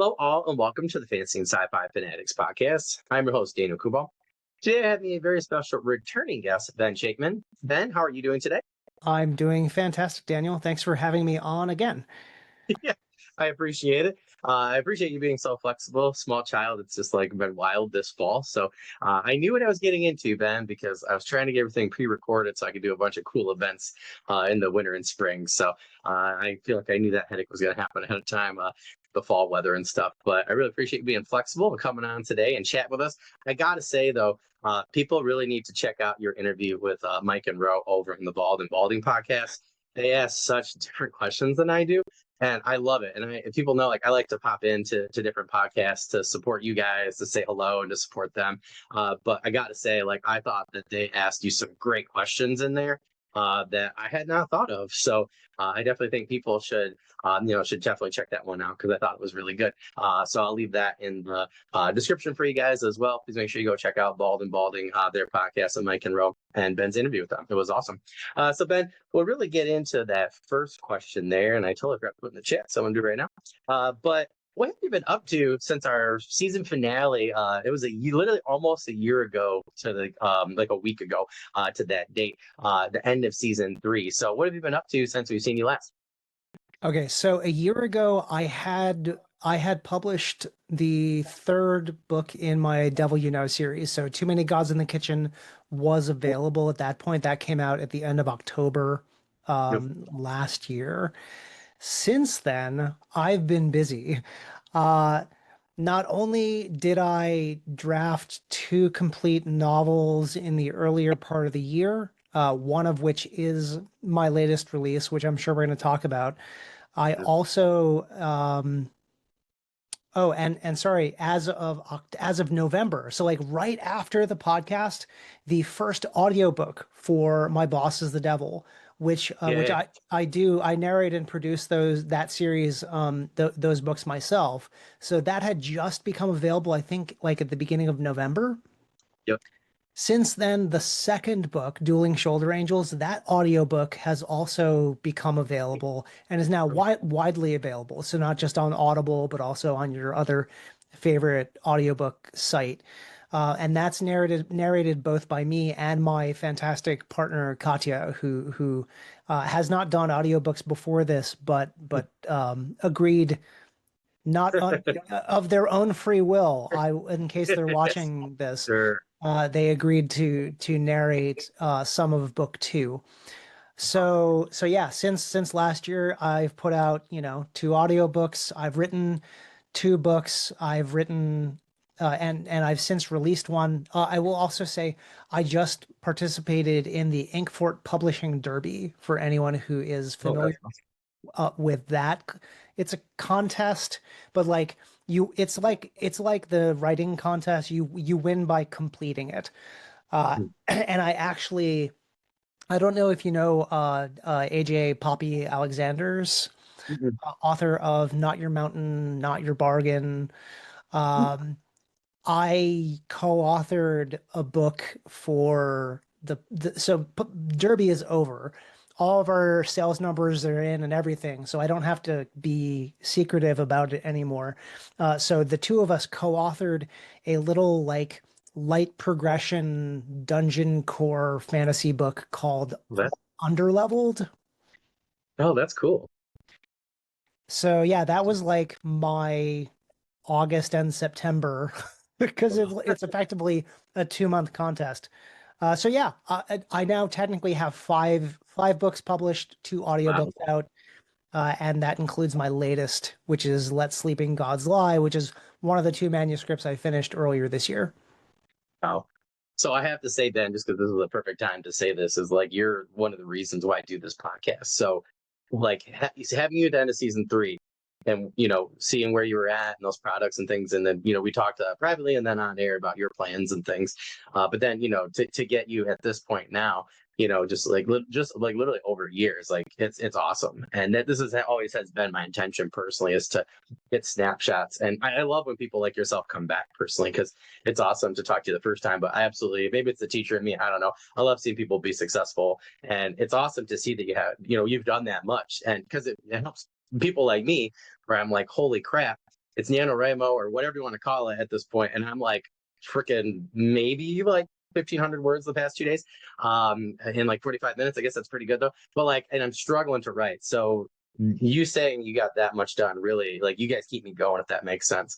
Hello, all, and welcome to the Fantasy and Sci-Fi Fanatics podcast. I'm your host, Daniel Coolbaugh. Today, I have a very special returning guest, Ben Schenkman. Ben, how are you doing today? I'm doing fantastic, Daniel. Thanks for having me on again. Yeah, I appreciate it. I appreciate you being so flexible. Small child, it's just like been wild this fall. So I knew what I was getting into, Ben, because I was trying to get everything pre-recorded so I could do a bunch of cool events in the winter and spring. So I feel like I knew that headache was going to happen ahead of time. The fall weather and stuff, but I really appreciate you being flexible and coming on today and chat with us. I gotta say though, people really need to check out your interview with Mike and Ro over in the Bald and Balding podcast. They ask such different questions than I do, and I love it. And if people know, like, I like to pop into different podcasts to support you guys, to say hello and to support them. But I got to say, like, I thought that they asked you some great questions in there that I had not thought of. So I definitely think people should definitely check that one out because I thought it was really good. So I'll leave that in the description for you guys as well. Please make sure you go check out Bald and Balding, their podcast, and Mike and Ro and Ben's interview with them. It was awesome. So Ben, we'll really get into that first question there, and I totally forgot to put in the chat, so I'm gonna do it right now. But what have you been up to since our season finale? It was literally almost a year ago to the like a week ago to that date, the end of season 3. So what have you been up to since we've seen you last? Okay, so a year ago, I had published the third book in my Devil You Know series. So Too Many Gods in the Kitchen was available at that point. That came out at the end of October Yep. last year. Since then, I've been busy. Uh, Not only did I draft two complete novels in the earlier part of the year, one of which is my latest release, which I'm sure we're going to talk about. I also, oh, and sorry, as of November, so like right after the podcast, the first audiobook for My Boss is the Devil, which Yeah. I narrate and produce that series, those books myself. So that had just become available, I think, like at the beginning of November. Yep. Since then, the second book, Dueling Shoulder Angels, that audiobook has also become available and is now widely available. So not just on Audible, but also on your other favorite audiobook site. And that's narrated both by me and my fantastic partner Katya, who has not done audiobooks before this, but agreed not of their own free will. In case they're watching this, Sure. they agreed to narrate some of book 2. So yeah, since last year, I've put out, two audiobooks. I've written two books. I've written and I've since released one. I will also say I just participated in the Inkfort Publishing Derby for anyone who is Oh, familiar that's awesome. with that. It's a contest, but like it's like the writing contest. You win by completing it. And I don't know if you know AJ Poppy Alexander's Mhm. author of Not Your Mountain, Not Your Bargain. Um, I co-authored a book for Derby is over. All of our sales numbers are in and everything, so I don't have to be secretive about it anymore. So the two of us co-authored a little like light progression dungeon core fantasy book called That, Underleveled. oh, that's cool. So yeah, that was like my August and September because it's effectively a 2-month contest. So yeah, I now technically have five books published, two Wow. audiobooks out, and that includes my latest, which is Let Sleeping Gods Lie, which is one of the two manuscripts I finished earlier this year. Wow. So I have to say, Ben, just because this is the perfect time to say this, is like you're one of the reasons why I do this podcast. So, like having you at the end of season 3, and seeing where you were at and those products and things, and then we talked privately and then on air about your plans and things. But then to get you at this point now, just like literally over years, like it's awesome. And that this is always has been my intention personally, is to get snapshots. And I love when people like yourself come back personally, because it's awesome to talk to you the first time. But I absolutely, maybe it's the teacher in me, I don't know, I love seeing people be successful, and it's awesome to see that you've done that much, and because it helps people like me, where I'm like, holy crap, it's NaNoWriMo or whatever you want to call it at this point, and I'm like freaking maybe like 1,500 words the past 2 days, in like 45 minutes. I guess that's pretty good though. But like, and I'm struggling to write. So you saying you got that much done, really, like, you guys keep me going, if that makes sense.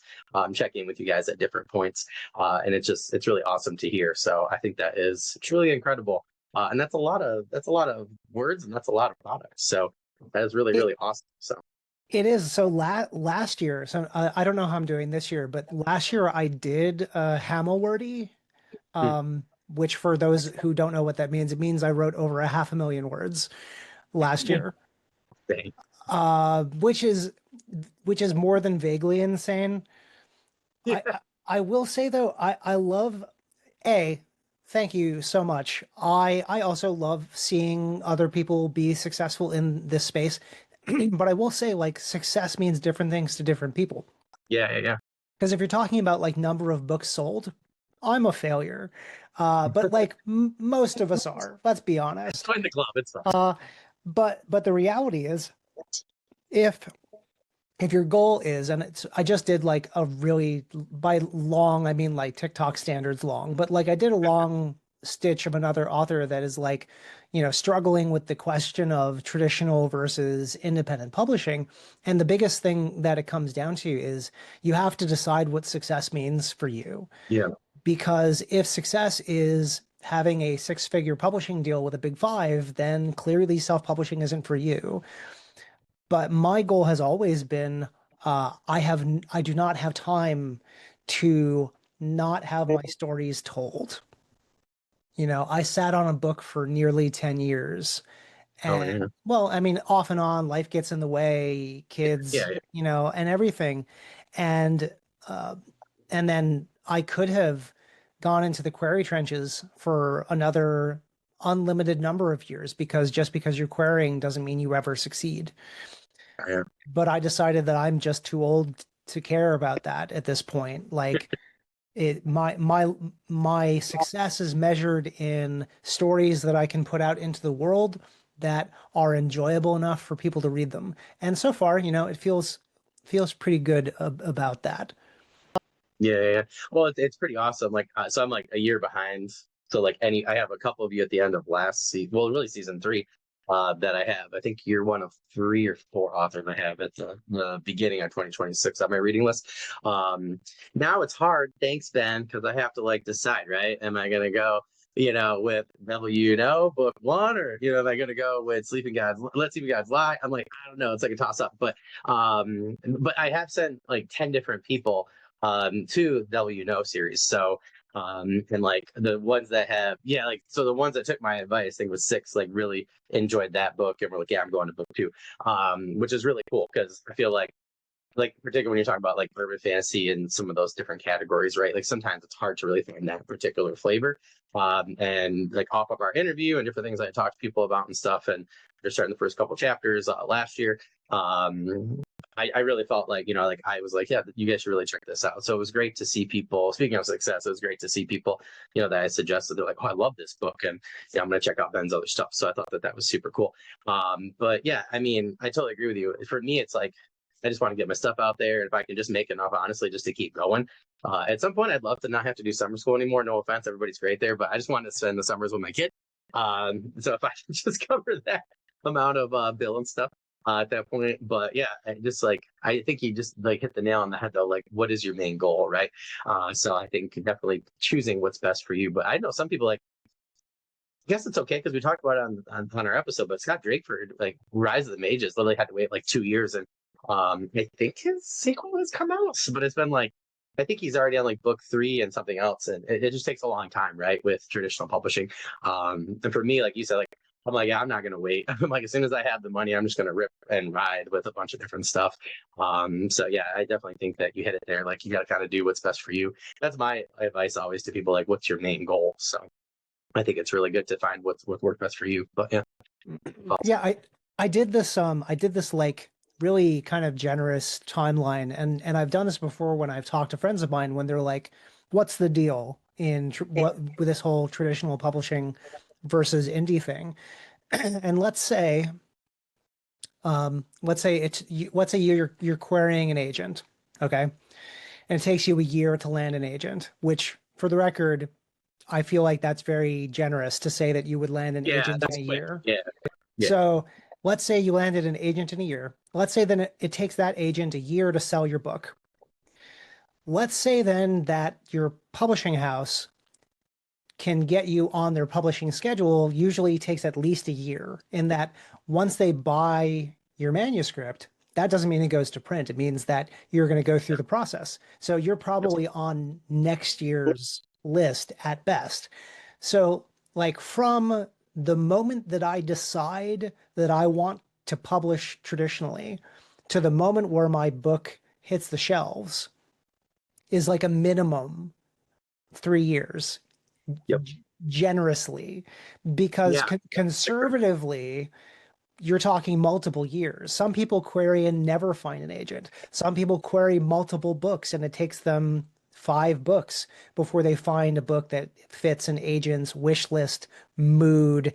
Checking with you guys at different points, and it's really awesome to hear. So I think that is truly incredible, and that's a lot of words, and that's a lot of products. So that is really, It really awesome. So it is. So last year, so I don't know how I'm doing this year, but last year I did Hamilwordy, which for those who don't know what that means, it means I wrote over 500,000 words last year, Dang. uh, which is which is more than vaguely insane. I Yeah, I I will say though, I love A, thank you so much. I also love seeing other people be successful in this space. But I will say, like, success means different things to different people. yeah, yeah. Because if you're talking about like number of books sold, I'm a failure. But like m most of us are, let's be honest. Join the club. It's fun. Uh, but the reality is, if if your goal is, and it's, I just did like a really, by long, I mean like TikTok standards long, but like I did a long stitch of another author that is like, struggling with the question of traditional versus independent publishing. And the biggest thing that it comes down to is you have to decide what success means for you. Yeah, Because if success is having a six-figure publishing deal with a big five, then clearly self-publishing isn't for you. But my goal has always been, I do not have time to not have my stories told. I sat on a book for nearly 10 years. oh And yeah, well, I mean, off and on, life gets in the way, yeah, kids, yeah. and everything. And uh, and then I could have gone into the query trenches for another unlimited number of years, because just because you're querying doesn't mean you ever succeed. Yeah. But I decided that I'm just too old to care about that at this point. Like, my success is measured in stories that I can put out into the world that are enjoyable enough for people to read them. And so far, it feels pretty good about that. Yeah, yeah, yeah. Well, it's pretty awesome. Like, so I'm like a year behind. So like I have a couple of you at the end of last season. Well, really season three, that I have. I think you're one of 3 or 4 authors I have at the beginning of 2026 on my reading list. Um, Now it's hard. Thanks, Ben, because I have to like decide, right? Am I gonna go, with book one, or am I gonna go with Sleeping Gods? Let Sleeping Gods Lie. I'm like, I don't know. It's like a toss up, but I have sent like 10 different people to the series. So and like the ones that have, yeah, like, so the ones that took my advice, I think it was 6, like really enjoyed that book and were like, yeah, I'm going to book 2, which is really cool because I feel like particularly when you're talking about like urban fantasy and some of those different categories, right? Like sometimes it's hard to really find that particular flavor. And like off of our interview and different things I talked to people about and stuff, and just starting the first couple chapters last year. I really felt like, like I was like, yeah, you guys should really check this out. So it was great to see people, speaking of success, it was great to see people, that I suggested. They're like, oh, I love this book. And yeah, I'm going to check out Ben's other stuff. So I thought that was super cool. But yeah, I mean, I totally agree with you. For me, it's like, I just want to get my stuff out there. And if I can just make enough, honestly, just to keep going. At some point, I'd love to not have to do summer school anymore. No offense, everybody's great there, but I just want to spend the summers with my kid. So if I can just cover that amount of bill and stuff at that point. But yeah, I think you just like hit the nail on the head though. Like, what is your main goal, right? So I think definitely choosing what's best for you. But I know some people like, I guess it's okay because we talked about it on our episode, but Scott Drakeford, like Rise of the Mages, literally had to wait like 2 years, and I think his sequel has come out, but it's been like, I think he's already on like book 3 and something else, and it just takes a long time, right, with traditional publishing. And for me, like you said, like I'm like, yeah, I'm not gonna wait. I'm like, as soon as I have the money, I'm just gonna rip and ride with a bunch of different stuff. So yeah, I definitely think that you hit it there. Like, you got to kind of do what's best for you. That's my advice always to people. Like, what's your main goal? So I think it's really good to find what worked best for you. But yeah, Yeah, I did this like really kind of generous timeline, and I've done this before when I've talked to friends of mine when they're like, "What's the deal in what with this whole traditional publishing versus indie thing?" And let's say let's say you're querying an agent. Okay. And it takes you a year to land an agent, which for the record, I feel like that's very generous to say that you would land an Yeah, agent in that's a quick. year. Yeah, yeah, So let's say you landed an agent in a year. Let's say then it takes that agent a year to sell your book. Let's say then that your publishing house can get you on their publishing schedule usually takes at least a year, in that once they buy your manuscript, that doesn't mean it goes to print. It means that you're going to go through the process. So you're probably on next year's list at best. So, like, from the moment that I decide that I want to publish traditionally to the moment where my book hits the shelves is like a minimum 3 years, yep, generously, because yeah, conservatively, you're talking multiple years. Some people query and never find an agent. Some people query multiple books and it takes them 5 books before they find a book that fits an agent's wish list, mood,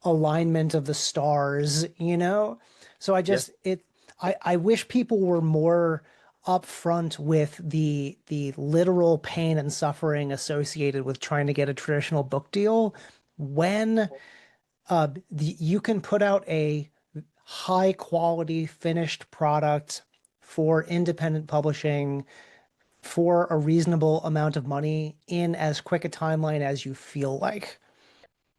alignment of the stars, you know? So yeah, I wish people were more upfront with the literal pain and suffering associated with trying to get a traditional book deal when you can put out a high quality finished product for independent publishing for a reasonable amount of money in as quick a timeline as you feel like.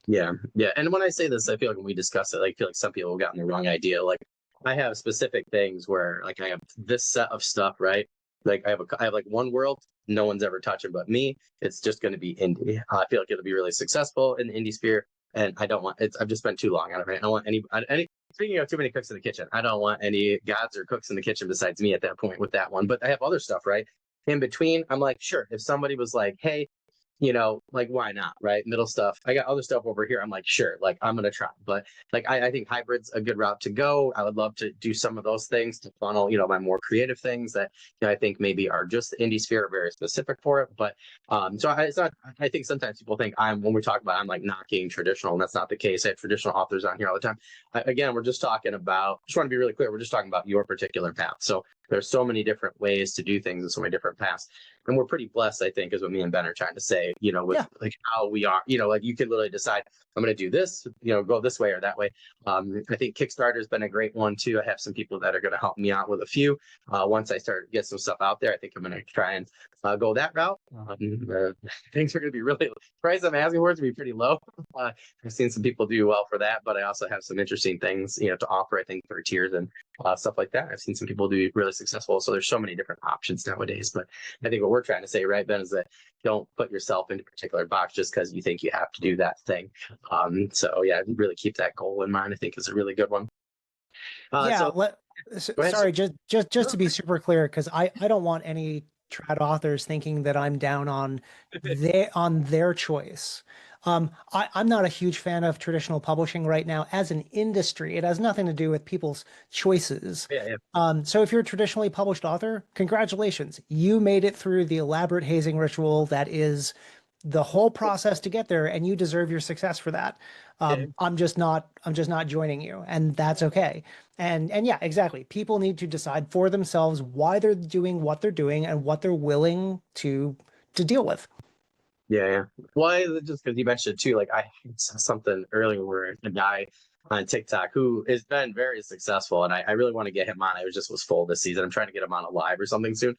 yeah, yeah. And when I say this, I feel like when we discuss it, like, I feel like some people have gotten the wrong idea. Like, I have specific things where, like, I have this set of stuff, right? Like, I have like one world no one's ever touching but me. It's just going to be indie. I feel like it'll be really successful in the indie sphere, and I don't want it's. I've just spent too long on it. Right? I don't want any. Speaking of too many cooks in the kitchen, I don't want any gods or cooks in the kitchen besides me at that point with that one. But I have other stuff, right? In between, I'm like, sure, if somebody was like, hey, like, why not, right? Middle stuff. I got other stuff over here. I'm like, sure, like, I'm gonna try. But like, I think hybrid's a good route to go. I would love to do some of those things to funnel, my more creative things that I think maybe are just the indie sphere, very specific for it. But it's not. I think sometimes people think when we talk about, I'm like knocking traditional, and that's not the case. I have traditional authors on here all the time. Again, we're just talking about. Just want to be really clear. We're just talking about your particular path. So there's so many different ways to do things and so many different paths. And we're pretty blessed, I think, is what me and Ben are trying to say, with Yeah. like how we are, like you can literally decide, I'm going to do this, go this way or that way. I think Kickstarter has been a great one too. I have some people that are going to help me out with a few. Once I start get some stuff out there, I think I'm going to try and go that route. Things are going to be really, price I'm asking for is going to be pretty low. I've seen some people do well for that, but I also have some interesting things, to offer, I think, for tiers and stuff like that. I've seen some people do really successful. So there's so many different options nowadays. But I think what we're trying to say, right, Ben, is that don't put yourself into a particular box just because you think you have to do that thing. So yeah, really keep that goal in mind. I think is a really good one. Yeah, So go ahead, sir. sorry, just to be super clear, because I don't want any trad authors thinking that I'm down on their choice. I'm not a huge fan of traditional publishing right now as an industry. It has nothing to do with people's choices. Yeah, yeah, So if you're a traditionally published author, congratulations. You made it through the elaborate hazing ritual that is the whole process to get there, and you deserve your success for that. yeah. I'm just not joining you, and that's okay. And yeah, exactly. People need to decide for themselves why they're doing what they're doing and what they're willing to deal with. Yeah, yeah. Well, just because you mentioned too, like I saw something earlier where a guy on TikTok who has been very successful, and I really want to get him on. I was full this season. I'm trying to get him on a live or something soon.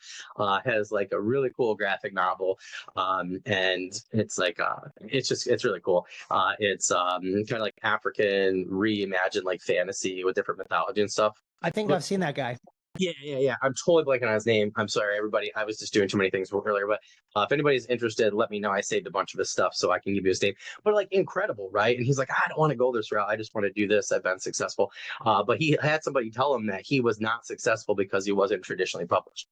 Has like a really cool graphic novel, and it's like it's really cool. It's kind of like African reimagined like fantasy with different mythology and stuff. I think I've seen that guy. Yeah, yeah, yeah. I'm totally blanking on his name. I'm sorry, everybody. I was just doing too many things earlier. But if anybody's interested, let me know. I saved a bunch of his stuff so I can give you his name. But like incredible, right? And he's like, I don't want to go this route. I just want to do this. I've been successful. But he had somebody tell him that he was not successful because he wasn't traditionally published.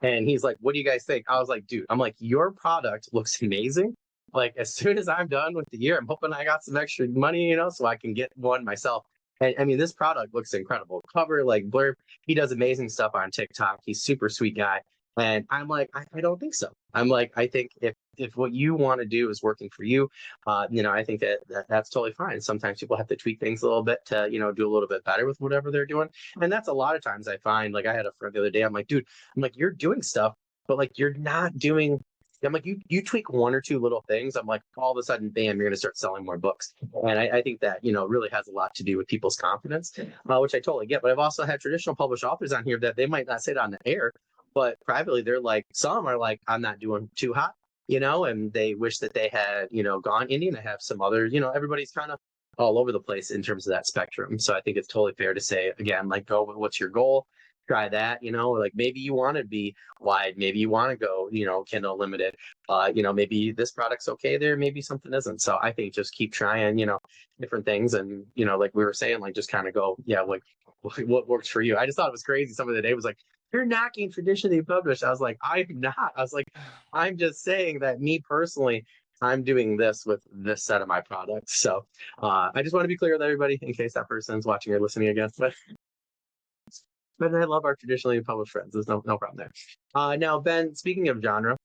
And he's like, what do you guys think? I was like, dude, I'm like, your product looks amazing. Like, as soon as I'm done with the year, I'm hoping I got some extra money, so I can get one myself. And I mean, this product looks incredible. Cover, like blurb. He does amazing stuff on TikTok. He's super sweet guy. And I'm like, I don't think so. I'm like, I think if what you want to do is working for you, I think that's totally fine. Sometimes people have to tweak things a little bit to, do a little bit better with whatever they're doing. And that's a lot of times I find, like I had a friend the other day, I'm like, dude, I'm like, you're doing stuff, but like you're not doing. I'm like, you tweak one or two little things. I'm like, all of a sudden, bam, you're going to start selling more books. And I think that, really has a lot to do with people's confidence, which I totally get. But I've also had traditional published authors on here that they might not say it on the air, but privately, they're like, some are like, I'm not doing too hot, and they wish that they had, gone indie. And I have some others, everybody's kind of all over the place in terms of that spectrum. So I think it's totally fair to say, again, like, go with what's your goal, try that, like maybe you want to be wide, maybe you want to go, Kindle limited, maybe this product's okay there, maybe something isn't. So I think just keep trying, different things. And, like we were saying, like, just kind of go, yeah, like, what works for you. I just thought it was crazy. Some of the day was like, you're knocking traditionally published. I was like, I'm not. I was like, I'm just saying that me personally, I'm doing this with this set of my products. So I just want to be clear with everybody in case that person's watching or listening again. But I love our traditionally published friends. There's no problem there. Now, Ben, speaking of genre,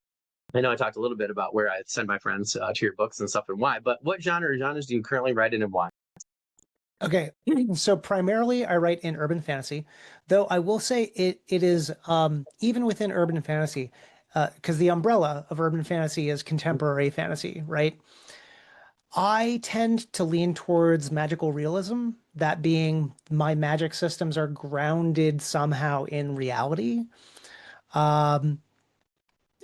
I know I talked a little bit about where I send my friends to your books and stuff and why, but what genres do you currently write in and why? Okay, so primarily I write in urban fantasy, though I will say it is even within urban fantasy, because the umbrella of urban fantasy is contemporary fantasy, right? I tend to lean towards magical realism, that being my magic systems are grounded somehow in reality. Um,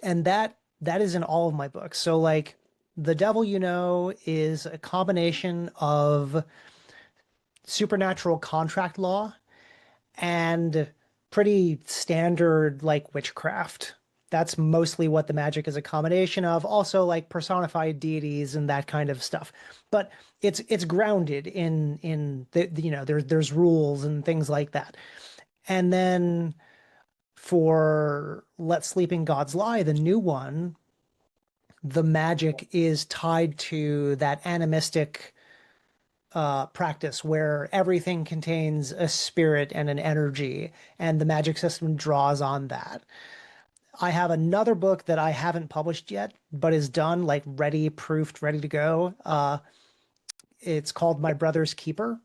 and that is in all of my books. So like The Devil You Know is a combination of supernatural contract law and pretty standard like witchcraft. That's mostly what the magic is a combination of. Also like personified deities and that kind of stuff. But it's grounded in there's rules and things like that. And then for Let Sleeping Gods Lie, the new one, the magic is tied to that animistic practice where everything contains a spirit and an energy, and the magic system draws on that. I have another book that I haven't published yet, but is done, like ready, proofed, ready to go. It's called My Brother's Keeper.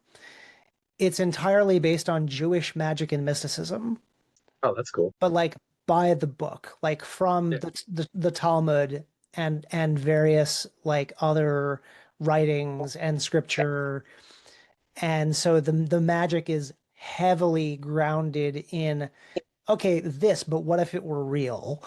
It's entirely based on Jewish magic and mysticism, Oh, that's cool. but like by the book, like from Yeah. the Talmud and various like other writings and scripture. And so the magic is heavily grounded in, okay, this, but what if it were real?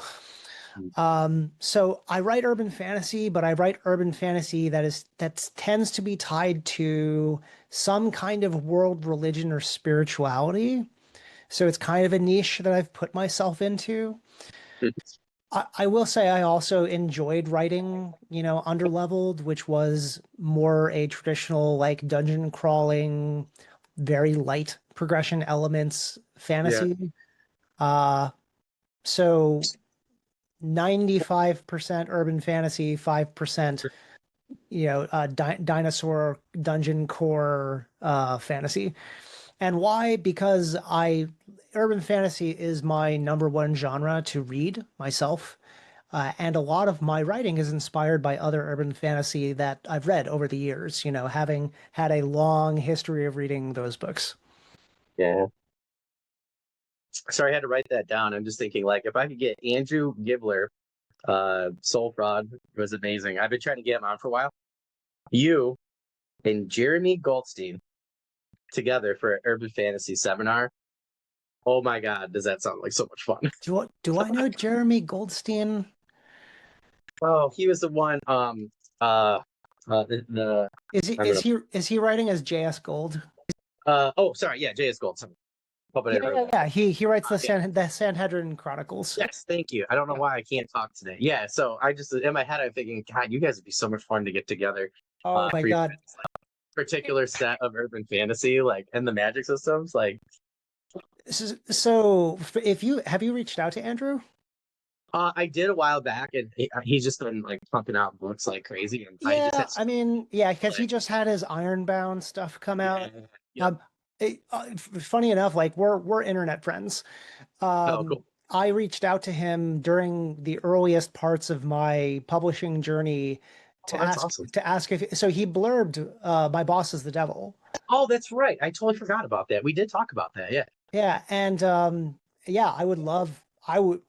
So I write urban fantasy, but I write urban fantasy that tends to be tied to some kind of world religion or spirituality. So it's kind of a niche that I've put myself into. I will say I also enjoyed writing, Underleveled, which was more a traditional like dungeon crawling, very light progression elements Yeah. fantasy. Uh, so 95% urban fantasy, 5%, dinosaur dungeon core fantasy. And why? Because urban fantasy is my number one genre to read myself. And a lot of my writing is inspired by other urban fantasy that I've read over the years, having had a long history of reading those books. Yeah. Sorry, I had to write that down. I'm just thinking, like, if I could get Andrew Gibler, Soul Fraud was amazing. I've been trying to get him on for a while. You and Jeremy Goldstein together for an urban fantasy seminar. Oh my God, does that sound like so much fun? Do I know Jeremy Goldstein? Oh, he was the one. The Is he I'm is gonna. he is he writing as J.S. Gold? Oh, sorry. Yeah, J.S. Gold. Sorry. Hope I Yeah, didn't heard yeah, that. yeah. He writes Yeah. the Sanhedrin Chronicles. Yes, thank you. I don't know Yeah. why I can't talk today. Yeah, so I just in my head I'm thinking, God, you guys would be so much fun to get together Oh my for your God. particular set of urban fantasy, like and the magic systems. Like, So if you have you reached out to Andrew? I did a while back, and he's just been like pumping out books like crazy, and I just Yeah, had I mean, yeah, because he like, just had his Ironbound stuff come yeah, out. yep. Um, funny enough, like we're internet friends. Oh, Um, cool. I reached out to him during the earliest parts of my publishing journey Oh, that's awesome. to ask if so he blurbed My Boss is the Devil. Oh, that's right. I totally forgot about that. We did talk about that. Yeah. Yeah, and yeah, I would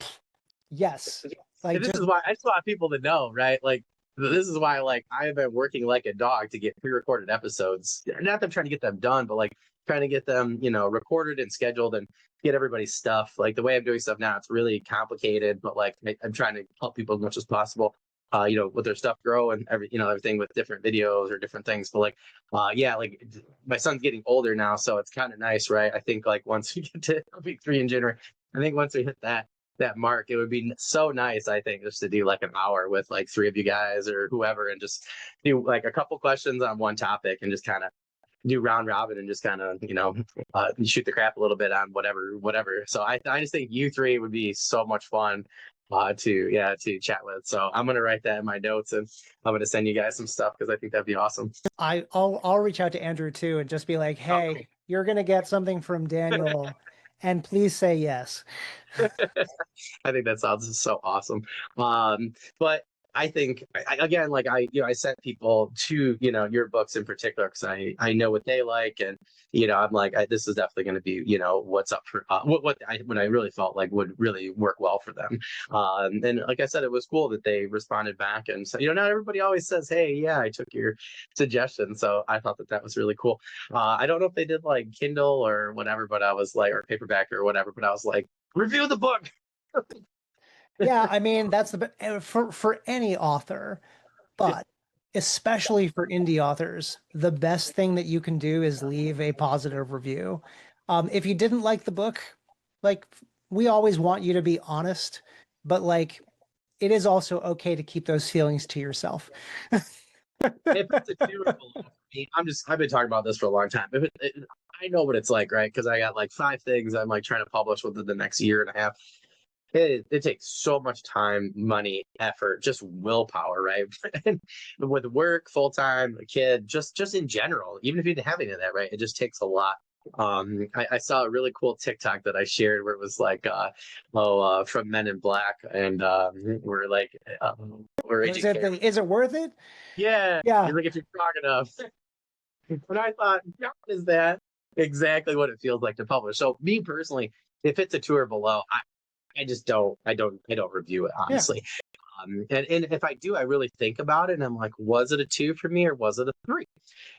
yes. Like And this just is why I just want people to know, right? Like, this is why, like, I've been working like a dog to get pre-recorded episodes. Not that I'm trying to get them done, but like trying to get them, recorded and scheduled and get everybody's stuff. Like the way I'm doing stuff now, it's really complicated, but like I'm trying to help people as much as possible. With their stuff grow and everything with different videos or different things. But like, yeah, like my son's getting older now, so it's kind of nice, right? I think like once we get to week 3 in January, I think once we hit that mark, it would be so nice, I think, just to do like an hour with like 3 of you guys or whoever and just do like a couple questions on one topic and just kind of do round robin and just kind of shoot the crap a little bit on whatever. So I just think you three would be so much fun to chat with. So I'm gonna write that in my notes and I'm gonna send you guys some stuff because I think that'd be awesome. I'll reach out to Andrew too and just be like, Oh, "Hey, you're gonna get something from Daniel, and please say yes." I think that sounds so awesome. But I think again, like I sent people to your books in particular because I know what they like, and I'm like this is definitely going to be what's up for what I really felt like would really work well for them. And like I said, it was cool that they responded back, and so not everybody always says, hey, yeah, I took your suggestion, so I thought that was really cool. I don't know if they did like Kindle or whatever, but I was like, or paperback or whatever, but I was like, review the book. Yeah, I mean that's for any author, but especially for indie authors, the best thing that you can do is leave a positive review. If you didn't like the book, like we always want you to be honest, but like it is also okay to keep those feelings to yourself. If it's a durable for me, I've been talking about this for a long time. I know what it's like, right? Because I got like 5 things I'm like trying to publish within the next year and a half. It takes so much time, money, effort, just willpower, right? And with work, full time, a kid, just in general, even if you didn't have any of that, right? It just takes a lot. I saw a really cool TikTok that I shared where it was like, from Men in Black, and we're like, we're Is agent it care. is it worth it? Yeah, Yeah. he's like, if you're strong enough. And I thought, God, is that exactly what it feels like to publish? So me personally, if it's a 2 or below, I just don't review it Yeah. honestly. And if I do, I really think about it and I'm like, was it a 2 for me or was it a 3?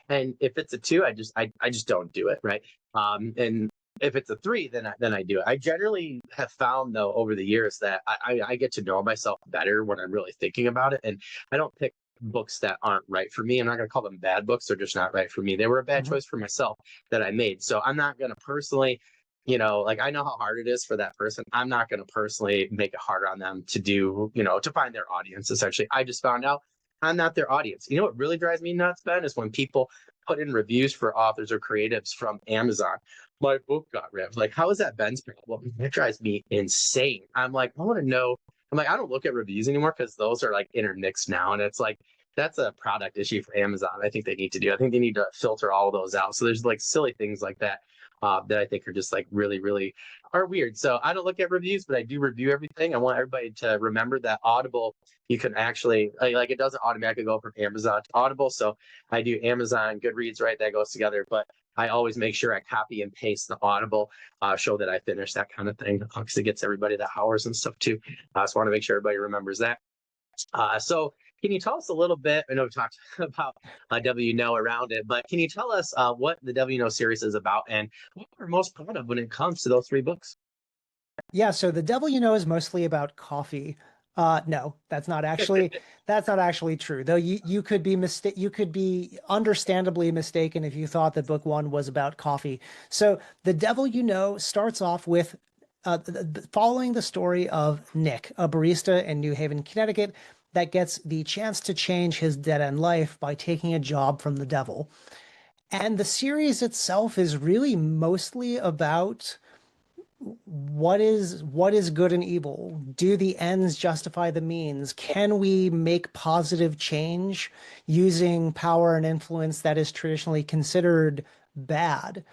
And if it's a 2, I just don't do it, right? And if it's a 3, then I do it. I generally have found though over the years that I get to know myself better when I'm really thinking about it, and I don't pick books that aren't right for me. I'm not going to call them bad books; they're just not right for me. They were a bad Mhm. choice for myself that I made, so I'm not going to personally. Like I know how hard it is for that person. I'm not going to personally make it harder on them to do, to find their audience. Essentially, I just found out I'm not their audience. You know what really drives me nuts, Ben, is when people put in reviews for authors or creatives from Amazon. My book got ripped. Like, how is that Ben's problem? That drives me insane. I'm like, I want to know. I'm like, I don't look at reviews anymore because those are like intermixed now. And it's like, that's a product issue for Amazon. I think they need to do. I think they need to filter all of those out. So there's like silly things like that that I think are just like really, really are weird. So I don't look at reviews, but I do review everything. I want everybody to remember that Audible, you can actually like it doesn't automatically go from Amazon to Audible. So I do Amazon, Goodreads, right? That goes together. But I always make sure I copy and paste the Audible, show that I finished, that kind of thing, because it gets everybody the hours and stuff too. So I want to make sure everybody remembers that. So can you tell us a little bit? I know we talked about W Know around it, but can you tell us what the W Know series is about and what we're most proud of when it comes to those 3 books? Yeah, so the devil you know is mostly about coffee. No, that's not actually true. Though you could be understandably mistaken if you thought that book 1 was about coffee. So the devil you know starts off with following the story of Nick, a barista in New Haven, Connecticut, that gets the chance to change his dead-end life by taking a job from the devil. And the series itself is really mostly about what is good and evil? Do the ends justify the means? Can we make positive change using power and influence that is traditionally considered bad?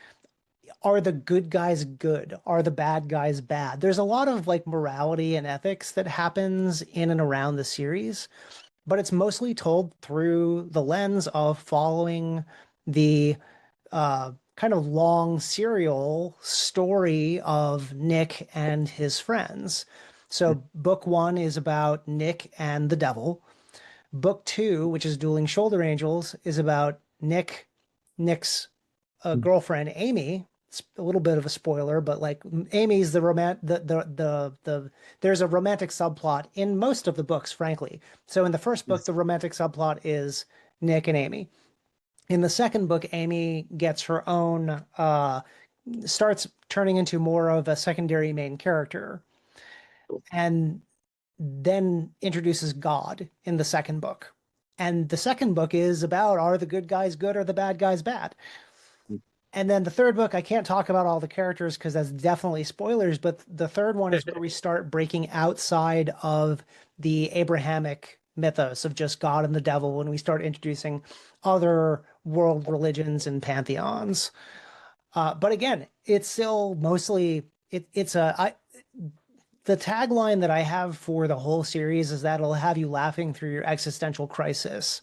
are the good guys good? Are the bad guys bad? There's a lot of like morality and ethics that happens in and around the series, but it's mostly told through the lens of following the kind of long serial story of Nick and his friends. So book one is about Nick and the devil. Book two, which is Dueling Shoulder Angels, is about Nick's girlfriend Amy. It's a little bit of a spoiler, but like Amy's there's a romantic subplot in most of the books, frankly. So in the first book, the romantic subplot is Nick and Amy. In the second book, Amy gets her own, starts turning into more of a secondary main character, and then introduces God in the second book. And the second book is about, are the good guys good or the bad guys bad? And then the third book, I can't talk about all the characters because that's definitely spoilers, but the third one is where we start breaking outside of the Abrahamic mythos of just God and the devil when we start introducing other world religions and pantheons. But again, it's still mostly the tagline that I have for the whole series is that it'll have you laughing through your existential crisis.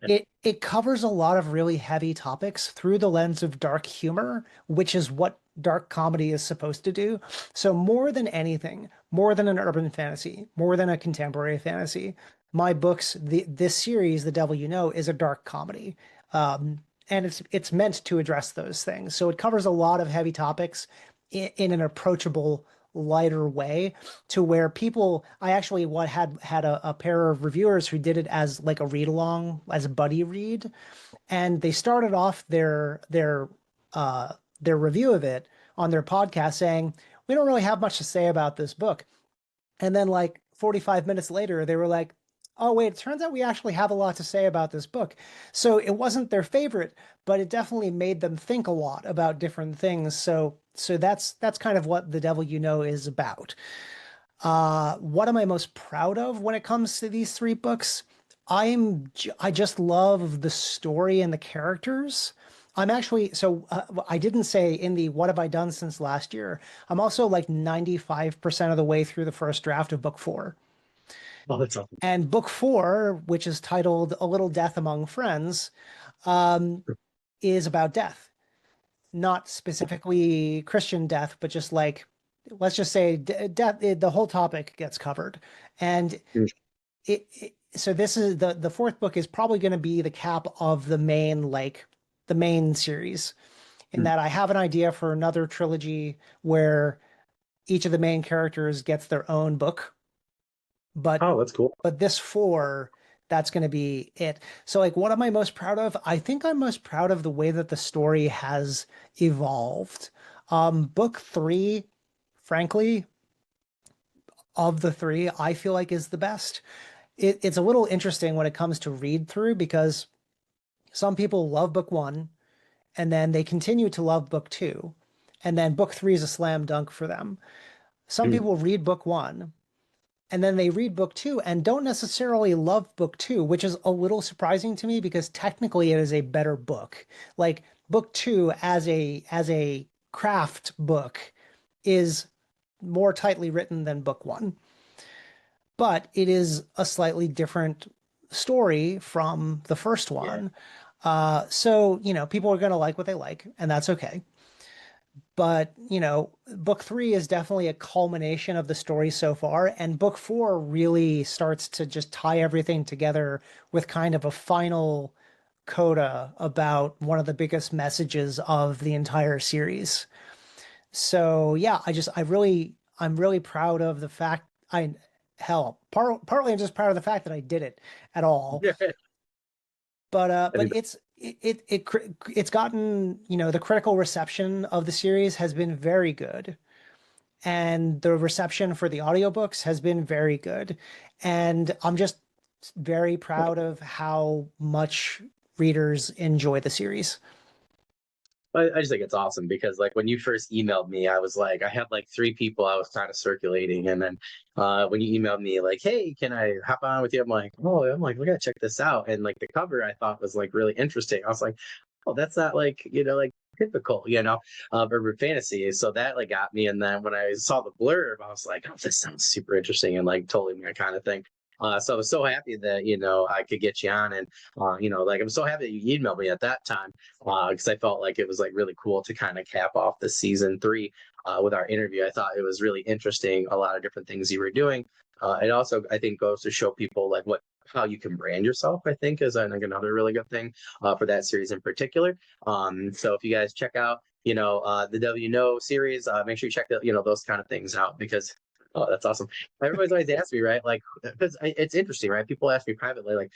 It covers a lot of really heavy topics through the lens of dark humor, which is what dark comedy is supposed to do. So more than anything, more than an urban fantasy, more than a contemporary fantasy, my books, this series, The Devil You Know, is a dark comedy. And it's meant to address those things. So it covers a lot of heavy topics in an approachable, lighter way, to where people, I actually had a pair of reviewers who did it as like a read along, as a buddy read, and they started off their review of it on their podcast saying, we don't really have much to say about this book. And then like 45 minutes later, they were like, oh, wait, it turns out we actually have a lot to say about this book. So it wasn't their favorite, but it definitely made them think a lot about different things. So that's kind of what The Devil You Know is about. What am I most proud of when it comes to these three books? I just love the story and the characters. I'm actually, I didn't say in the what have I done since last year. I'm also like 95% of the way through the first draft of book four. Oh, that's awesome. And book four, which is titled A Little Death Among Friends, um, is about death. Not specifically Christian death, but just like, let's just say death, the whole topic gets covered. And so this is the fourth book is probably going to be the cap of the main series, in that I have an idea for another trilogy where each of the main characters gets their own book. But Oh, that's cool. this four, that's going to be it. So like, what am I most proud of? I think I'm most proud of the way that the story has evolved. Book three, frankly, of the three, I feel like is the best. It's a little interesting when it comes to read through, because some people love book one and then they continue to love book two. And then book three is a slam dunk for them. Some Mm. people read book one and then they read book two and don't necessarily love book two, which is a little surprising to me because technically it is a better book. Like book two as a craft book is more tightly written than book one, but it is a slightly different story from the first Yeah. one. So, people are going to like what they like, and that's okay. But, book three is definitely a culmination of the story so far. And book four really starts to just tie everything together with kind of a final coda about one of the biggest messages of the entire series. So yeah, I'm really proud of the fact partly I'm just proud of the fact that I did it at all. Yeah. But Everybody. it's gotten, the critical reception of the series has been very good, and the reception for the audiobooks has been very good, and I'm just very proud of how much readers enjoy the series. I just think it's awesome because like when you first emailed me, I was like, I had like three people I was kind of circulating, and then when you emailed me like, hey, can I hop on with you? I'm like, oh, I'm like, we gotta check this out, and like the cover I thought was like really interesting. I was like, oh, that's not like, like typical, of urban fantasy. So that like got me. And then when I saw the blurb, I was like, oh, this sounds super interesting and like totally my kind of thing. So I was so happy that, I could get you on, and, like, I'm so happy that you emailed me at that time, because I felt like it was like really cool to kind of cap off the season three, with our interview. I thought it was really interesting, a lot of different things you were doing. It also, I think, goes to show people like how you can brand yourself, I think, is like another really good thing, for that series in particular. So if you guys check out, the W No series, make sure you check those kind of things out, because oh, that's awesome. Everybody's always asked me, right? Like, because it's interesting, right? People ask me privately, like,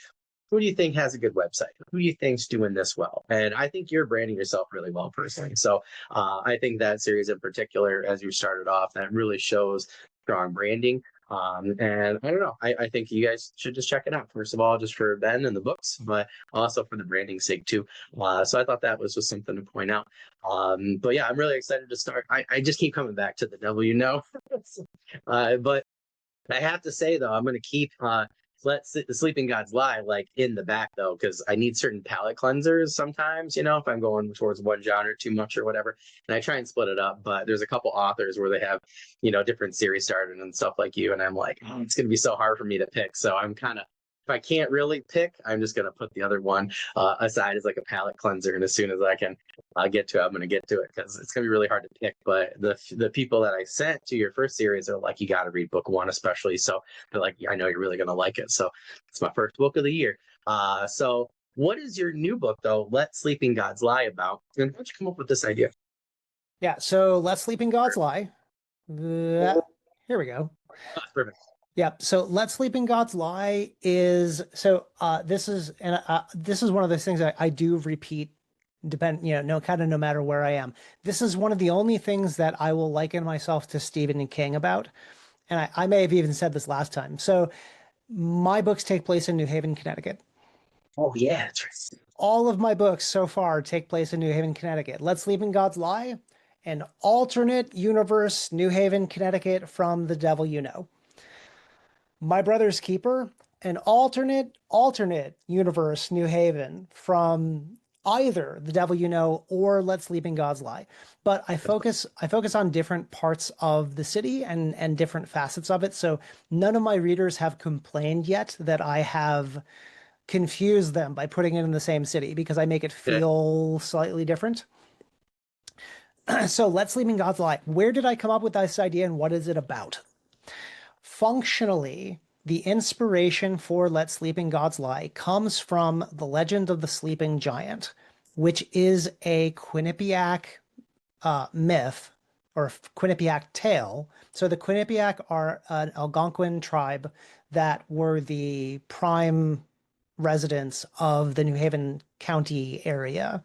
who do you think has a good website? Who do you think's doing this well? And I think you're branding yourself really well personally. So I think that series in particular, as you started off, that really shows strong branding. And I don't know, I think you guys should just check it out. First of all, just for Ben and the books, but also for the branding sake too. So I thought that was just something to point out. But yeah, I'm really excited to start. I just keep coming back to the W No. But I have to say though, I'm going to keep the Sleeping Gods Lie like in the back though, because I need certain palate cleansers sometimes. If I'm going towards one genre too much or whatever, and I try and split it up. But there's a couple authors where they have different series started and stuff like you, and I'm like, oh, it's going to be so hard for me to pick. So I'm kind of, if I can't really pick, I'm just going to put the other one aside as like a palate cleanser. And as soon as I can get to it, I'm going to get to it, because it's going to be really hard to pick. But the people that I sent to your first series are like, you got to read book one, especially. So they're like, yeah, I know you're really going to like it. So it's my first book of the year. So what is your new book, though, Let Sleeping Gods Lie, about? And how'd you come up with this idea? Yeah, so Let Sleeping Gods Lie. Here we go. Oh, perfect. Yeah, so Let Sleeping Gods Lie is this is one of those things I do repeat, no matter where I am. This is one of the only things that I will liken myself to Stephen King about. And I may have even said this last time. So my books take place in New Haven, Connecticut. Oh, yeah, that's right. All of my books so far take place in New Haven, Connecticut. Let Sleeping Gods Lie, an alternate universe, New Haven, Connecticut, from The Devil You Know. My Brother's Keeper, an alternate universe, New Haven, from either The Devil You Know or Let Sleeping Gods Lie. But I focus on different parts of the city and different facets of it. So none of my readers have complained yet that I have confused them by putting it in the same city, because I make it feel slightly different. So Let Sleeping Gods Lie. Where did I come up with this idea, and what is it about? Functionally, the inspiration for Let Sleeping Gods Lie comes from the Legend of the Sleeping Giant, which is a Quinnipiac myth, or Quinnipiac tale. So the Quinnipiac are an Algonquin tribe that were the prime residents of the New Haven County area.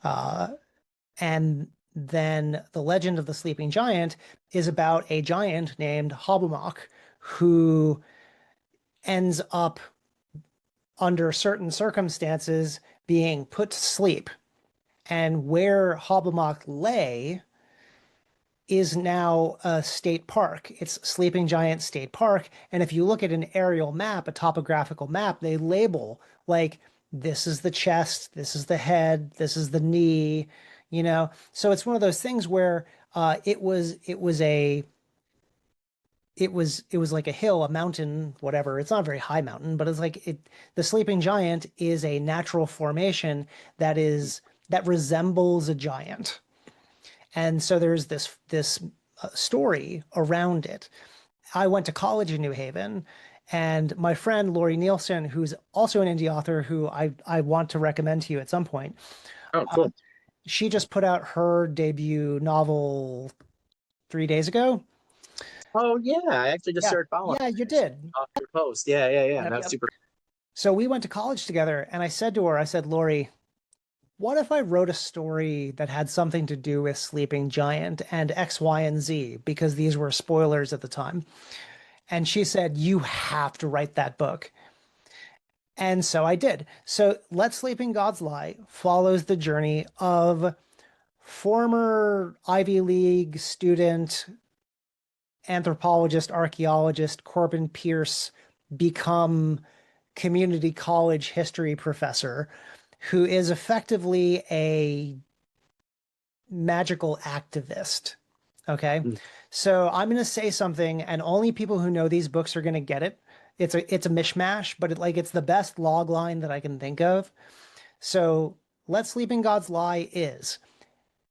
And then the Legend of the Sleeping Giant is about a giant named Hobbamock, who ends up, under certain circumstances, being put to sleep. And where Hobbamock lay is now a state park. It's Sleeping Giant State Park. And if you look at an aerial map, a topographical map, they label like, this is the chest, this is the head, this is the knee, So it's one of those things where it was like a hill, a mountain, whatever. It's not a very high mountain, but it's like the Sleeping Giant is a natural formation that resembles a giant. And so there's this story around it. I went to college in New Haven, and my friend Lori Nielsen, who's also an indie author who I want to recommend to you at some point. Oh, cool. She just put out her debut novel 3 days ago. Oh, yeah, I actually just Yeah, started following. yeah, you did. Off your post. Yeah. Yep, That's yep. super. So we went to college together, and I said to her, Lori, what if I wrote a story that had something to do with Sleeping Giant and X, Y, and Z? Because these were spoilers at the time. And she said, you have to write that book. And so I did. So Let Sleeping Gods Lie follows the journey of former Ivy League student, anthropologist, archaeologist Corbin Pierce become community college history professor, who is effectively a magical activist. Okay. Mm. So I'm going to say something, and only people who know these books are going to get it. It's a mishmash, but it's the best log line that I can think of. So Let Sleeping Gods Lie is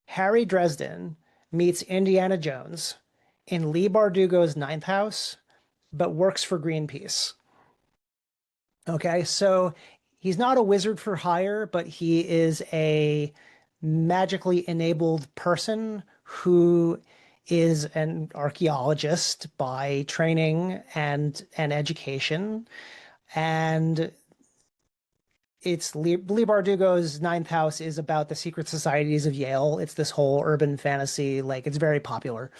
Harry Dresden meets Indiana Jones in Lee Bardugo's ninth house, but works for Greenpeace. Okay, so he's not a wizard for hire, but he is a magically enabled person who is an archaeologist by training and education. And Lee Bardugo's ninth house is about the secret societies of Yale. It's this whole urban fantasy, like it's very popular.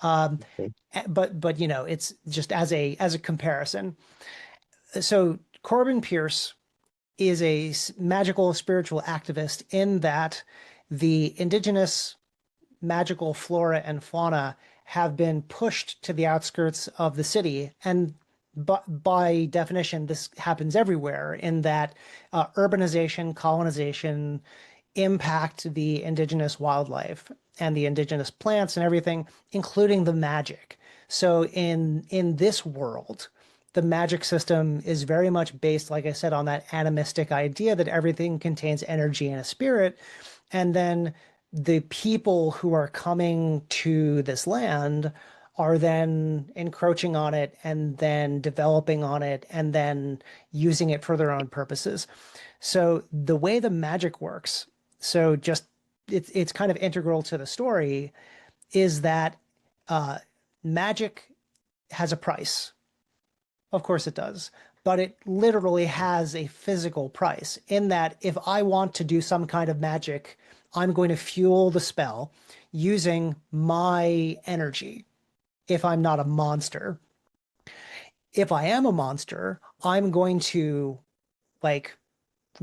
Um, Okay. but it's just as a comparison. So Corbin Pierce is a magical spiritual activist in that the indigenous magical flora and fauna have been pushed to the outskirts of the city. And by definition, this happens everywhere in that urbanization, colonization impact the indigenous wildlife and the indigenous plants and everything, including the magic. So in this world, the magic system is very much based, like I said, on that animistic idea that everything contains energy and a spirit. And then the people who are coming to this land are then encroaching on it and then developing on it and then using it for their own purposes. So the way the magic works, so just it's kind of integral to the story, is that uh, magic has a price. Of course it does. But it literally has a physical price in that if I want to do some kind of magic, I'm going to fuel the spell using my energy if I'm not a monster. If I am a monster, I'm going to like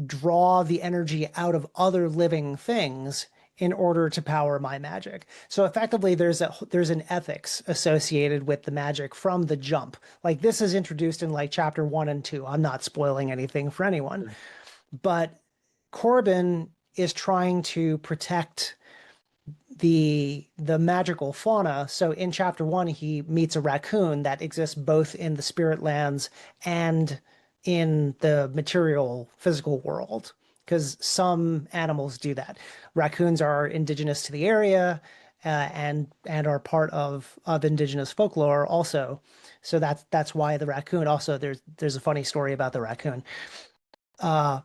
draw the energy out of other living things in order to power my magic. So effectively there's an ethics associated with the magic from the jump. Like this is introduced in like chapter 1 and 2. I'm not spoiling anything for anyone. But Corbin is trying to protect the magical fauna. So in chapter 1 he meets a raccoon that exists both in the spirit lands and in the material physical world, because some animals do that. Raccoons are indigenous to the area, and are part of indigenous folklore also. So that's why the raccoon also there's a funny story about the raccoon. Uh,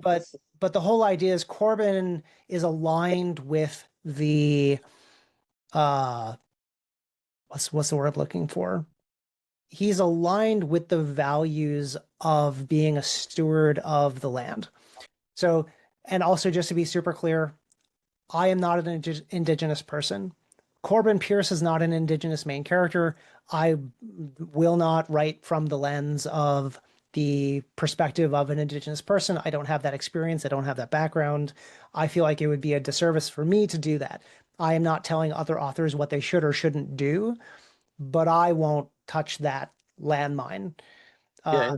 but but the whole idea is Corbin is aligned with the uh what's the word I'm looking for? He's aligned with the values of being a steward of the land. So, and also just to be super clear, I am not an indigenous person. Corbin Pierce is not an indigenous main character. I will not write from the lens of the perspective of an indigenous person. I don't have that experience. I don't have that background. I feel like it would be a disservice for me to do that. I am not telling other authors what they should or shouldn't do, but I won't touch that landmine. Yeah. Uh,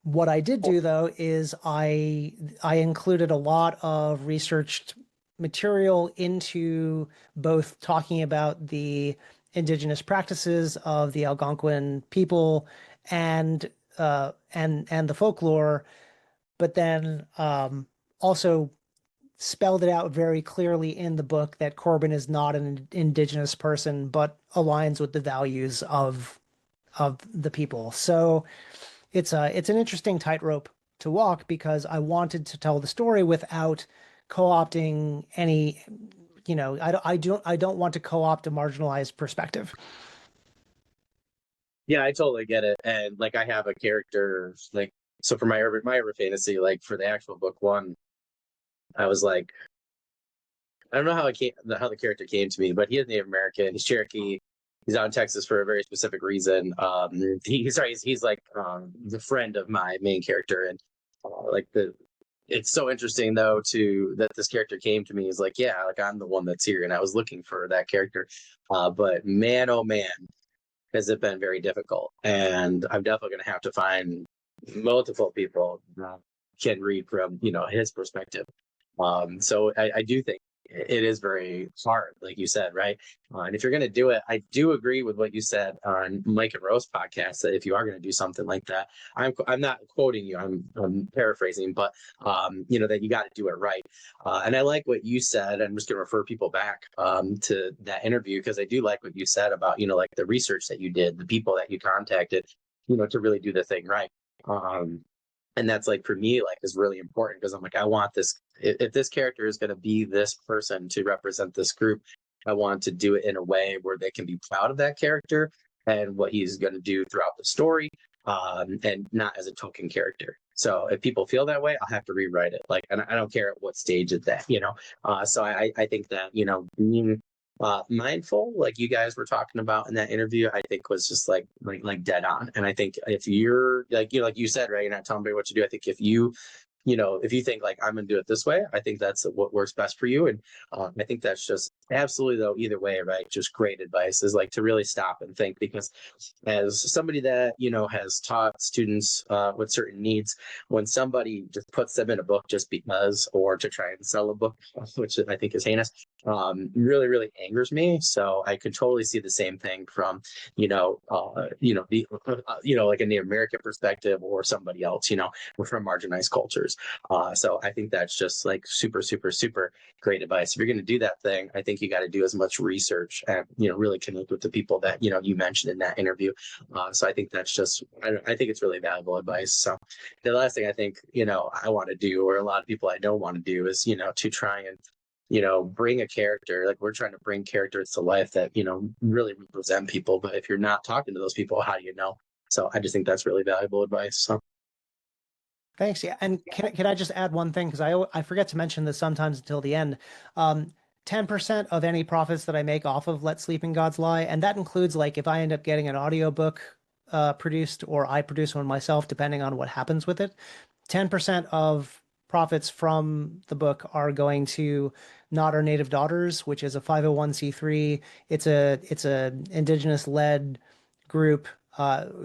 what I did Well, do though is I included a lot of researched material into both talking about the indigenous practices of the Algonquin people and and the folklore, but then also spelled it out very clearly in the book that Corbin is not an indigenous person, but aligns with the values of the people. So it's an interesting tightrope to walk because I wanted to tell the story without co-opting any, I don't want to co-opt a marginalized perspective. yeah, I totally get it. And like I have a character like so for my urban fantasy, like for the actual book one, I was like, I don't know how the character came to me, but he is Native American, he's Cherokee, he's out in Texas for a very specific reason. He's like the friend of my main character, and like the it's so interesting though to that this character came to me is like, yeah, like I'm the one that's here, and I was looking for that character. But man, oh man, has it been very difficult, and I'm definitely going to have to find multiple people can read from, his perspective. So I do think it is very hard, like you said, right? And if you're going to do it, I do agree with what you said on Mike and Rose podcast, that if you are going to do something like that, I'm not quoting you, I'm paraphrasing, but that you got to do it right. And I like what you said. I'm just going to refer people back to that interview, because I do like what you said about, like the research that you did, the people that you contacted, to really do the thing right. And that's, like, for me, like, is really important, because I'm like, I want this, if this character is going to be this person to represent this group, I want to do it in a way where they can be proud of that character and what he's going to do throughout the story, and not as a token character. So if people feel that way, I'll have to rewrite it. Like, and I don't care at what stage it's at, so I think that, being mindful, like you guys were talking about in that interview, I think was just like dead on. And I think if you're like, like you said, right, you're not telling me what to do. I think if you think like, I'm going to do it this way, I think that's what works best for you. And I think that's just absolutely, though, either way, right, just great advice, is like to really stop and think, because as somebody that, has taught students with certain needs, when somebody just puts them in a book just because, or to try and sell a book, which I think is heinous, really, really angers me. So I could totally see the same thing from, like a Native American perspective, or somebody else, we're from marginalized cultures. So I think that's just like super, super, super great advice. If you're going to do that thing, I think you got to do as much research and, really connect with the people that, you mentioned in that interview. So I think that's just, I think it's really valuable advice. So the last thing I think, I want to do, or a lot of people I don't want to do, is, to try and, bring a character, like we're trying to bring characters to life that, really represent people. But if you're not talking to those people, how do you know? So I just think that's really valuable advice. So. Thanks. Yeah. And can I just add one thing? Because I forget to mention this sometimes until the end. 10% of any profits that I make off of Let Sleeping Gods Lie, and that includes, like, if I end up getting an audiobook produced, or I produce one myself, depending on what happens with it, 10% of profits from the book are going to Not Our Native Daughters, which is a 501c3. It's a indigenous-led group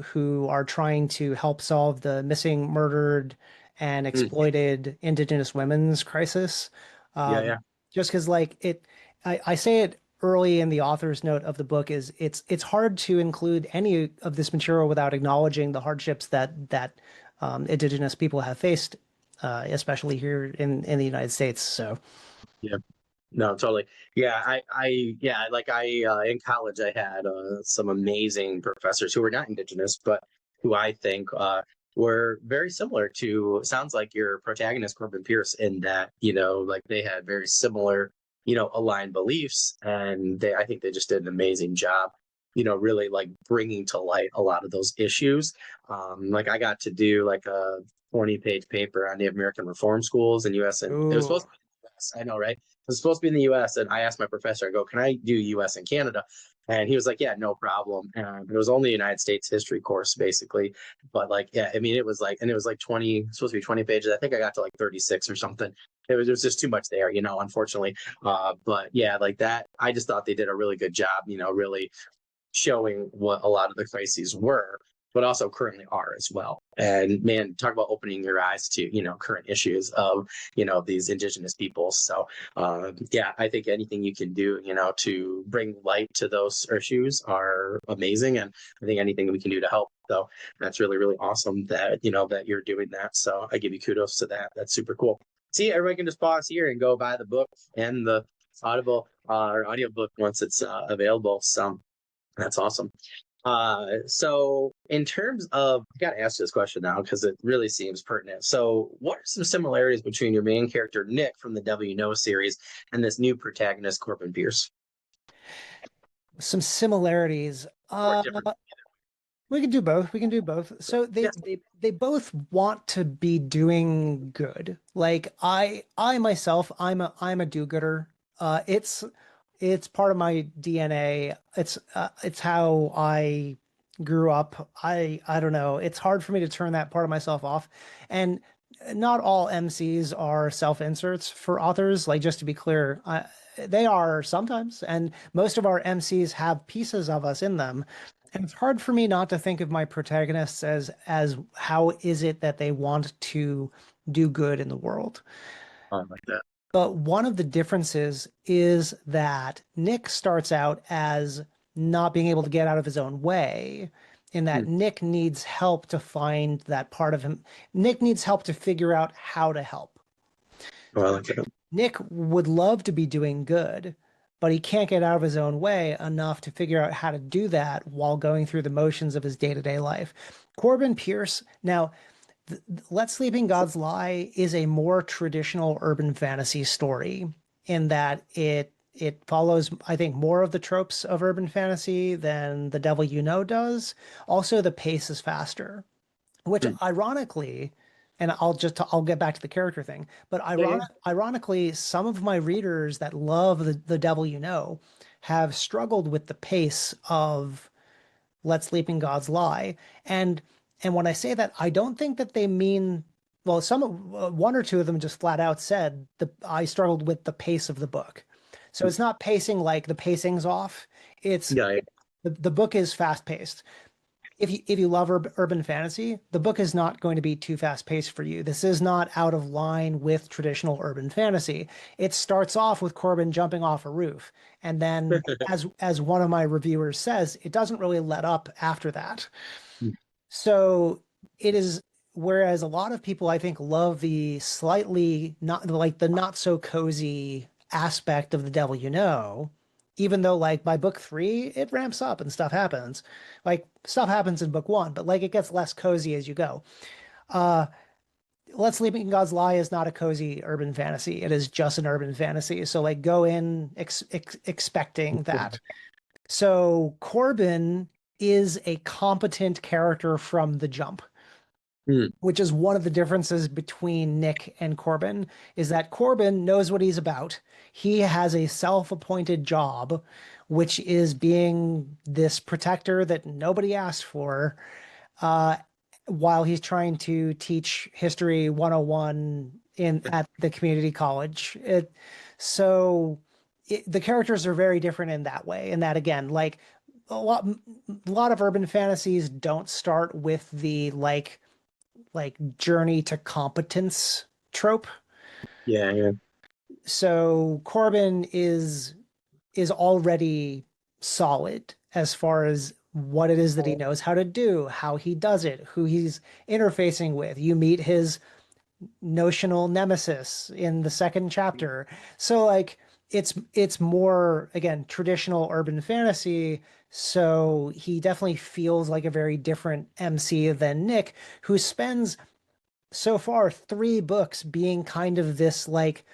who are trying to help solve the missing, murdered, and exploited Indigenous women's crisis. Yeah. Just because, like, I say it early in the author's note of the book, is it's hard to include any of this material without acknowledging the hardships that Indigenous people have faced, especially here in the United States. So. Yeah. No, totally. Yeah, in college I had some amazing professors who were not Indigenous, but who I think were very similar to, sounds like your protagonist, Corbin Pierce, in that, like they had very similar, aligned beliefs, and I think they just did an amazing job, really like bringing to light a lot of those issues. Like I got to do like a 20-page paper on Native American reform schools in U.S. and it was supposed to be in the U.S. I know, right? It was supposed to be in the U.S. And I asked my professor, I go, can I do U.S. and Canada? And he was like, yeah, no problem. And it was only a United States history course, basically. But like, yeah, I mean, it was like 20, supposed to be 20 pages. I think I got to like 36 or something. It was just too much there, unfortunately. But yeah, like that, I just thought they did a really good job, really showing what a lot of the crises were, but also currently are as well. And man, talk about opening your eyes to, current issues of, these Indigenous peoples. So yeah, I think anything you can do, to bring light to those issues are amazing. And I think anything we can do to help. So that's really, really awesome that, that you're doing that. So I give you kudos to that. That's super cool. See, everybody can just pause here and go buy the book and the Audible or audiobook once it's available. So that's awesome. So in terms of, I got to ask this question now because it really seems pertinent. So what are some similarities between your main character, Nick, from the Devil You Know series and this new protagonist, Corbin Pierce? Some similarities. Or different? We can do both. We can do both. So Yes. they both want to be doing good. Like I myself, I'm a do-gooder. It's part of my DNA. It's how I grew up. I don't know. It's hard for me to turn that part of myself off. And not all MCs are self-inserts for authors. Like, just to be clear, they are sometimes, and most of our MCs have pieces of us in them. And it's hard for me not to think of my protagonists as how is it that they want to do good in the world. Like that. But one of the differences is that Nick starts out as not being able to get out of his own way, in that Hmm. Nick needs help to find that part of him. Nick needs help to figure out how to help. Oh, I like that. Nick would love to be doing good, but he can't get out of his own way enough to figure out how to do that while going through the motions of his day-to-day life. Corbin Pierce, now, Let Sleeping Gods Lie is a more traditional urban fantasy story in that it follows, I think, more of the tropes of urban fantasy than The Devil You Know does. Also, the pace is faster, which Hmm. ironically, and I'll get back to the character thing, but Yeah, yeah. ironically, some of my readers that love the Devil You Know have struggled with the pace of Let Sleeping Gods Lie. And when I say that, I don't think that they mean, well, one or two of them just flat out said I struggled with the pace of the book. So it's not pacing like the pacing's off. It's Yeah, yeah. the book is fast paced. If you love urban fantasy, the book is not going to be too fast paced for you. This is not out of line with traditional urban fantasy. It starts off with Corbin jumping off a roof, and then, as one of my reviewers says, it doesn't really let up after that. So it is. Whereas a lot of people, I think, love the slightly not like the not so cozy aspect of The Devil You Know, even though like by book three, it ramps up and stuff happens. Like stuff happens in book one, but like it gets less cozy as you go. Uh, Let Sleeping Gods Lie is not a cozy urban fantasy. It is just an urban fantasy. So like go in expecting that. So Corbin is a competent character from the jump, Hmm. which is one of the differences between Nick and Corbin, is that Corbin knows what he's about. He has a self-appointed job, which is being this protector that nobody asked for, uh, while he's trying to teach History 101 at the community college. The characters are very different in that way. And that again, like a lot of urban fantasies don't start with the like journey to competence trope. Yeah, yeah. So Corbin is already solid as far as what it is that he knows how to do, how he does it, who he's interfacing with. You meet his notional nemesis in the second chapter. So like it's more again traditional urban fantasy. So he definitely feels like a very different MC than Nick, who spends so far three books being kind of this like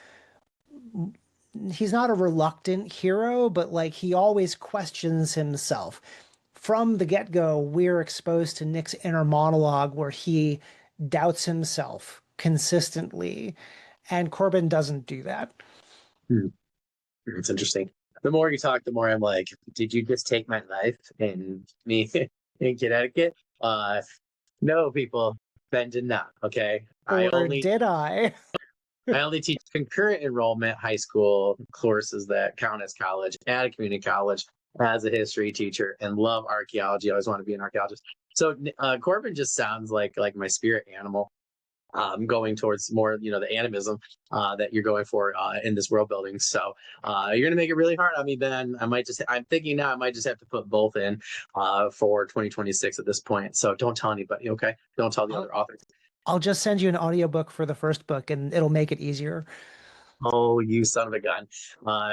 he's not a reluctant hero, but like he always questions himself. From the get-go, we're exposed to Nick's inner monologue where he doubts himself consistently, and Corbin doesn't do that. Hmm. It's interesting. The more you talk, the more I'm like, did you just take my life and me in Connecticut? No, people. Ben did not. Okay. Or did I? I only teach concurrent enrollment high school courses that count as college at a community college as a history teacher and love archaeology. I always want to be an archaeologist. So Corbin just sounds like my spirit animal. Going towards more, the animism that you're going for in this world building. So you're going to make it really hard on me, Ben. I'm thinking now I might just have to put both in for 2026 at this point. So don't tell anybody, okay? Don't tell the I'll, other authors. I'll just send you an audiobook for the first book and it'll make it easier. Oh, you son of a gun.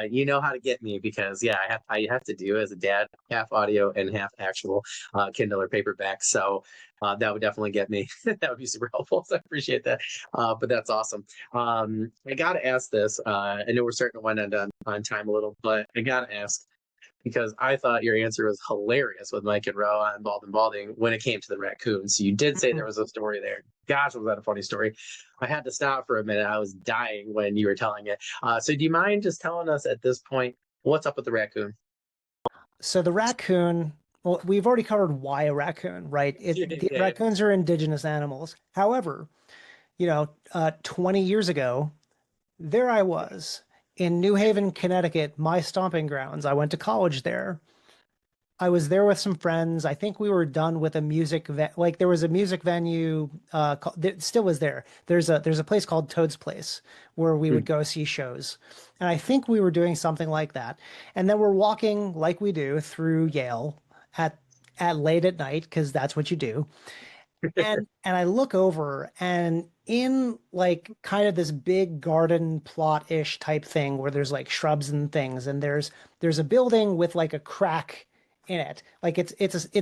You know how to get me because yeah, I have to do as a dad, half audio and half actual Kindle or paperback. So that would definitely get me. That would be super helpful. So I appreciate that. But that's awesome. I gotta ask this. I know we're starting to wind on time a little, but I gotta ask because I thought your answer was hilarious with Mike and Rowe on Bald and Balding when it came to the raccoon. So you did say there was a story there. Gosh, was that a funny story? I had to stop for a minute. I was dying when you were telling it. So do you mind just telling us at this point what's up with the raccoon? So the raccoon, well, we've already covered why a raccoon, right? The Yeah, raccoons are indigenous animals. However, 20 years ago, there I was in New Haven, Connecticut, my stomping grounds. I went to college there. I was there with some friends. I think we were done with a like there was a music venue that still was there. There's a place called Toad's Place where we would Mm. go see shows. And I think we were doing something like that. And then we're walking like we do through Yale at late at night because that's what you do. And I look over and in like kind of this big garden plot-ish type thing where there's like shrubs and things and there's a building with like a crack in it. Like it's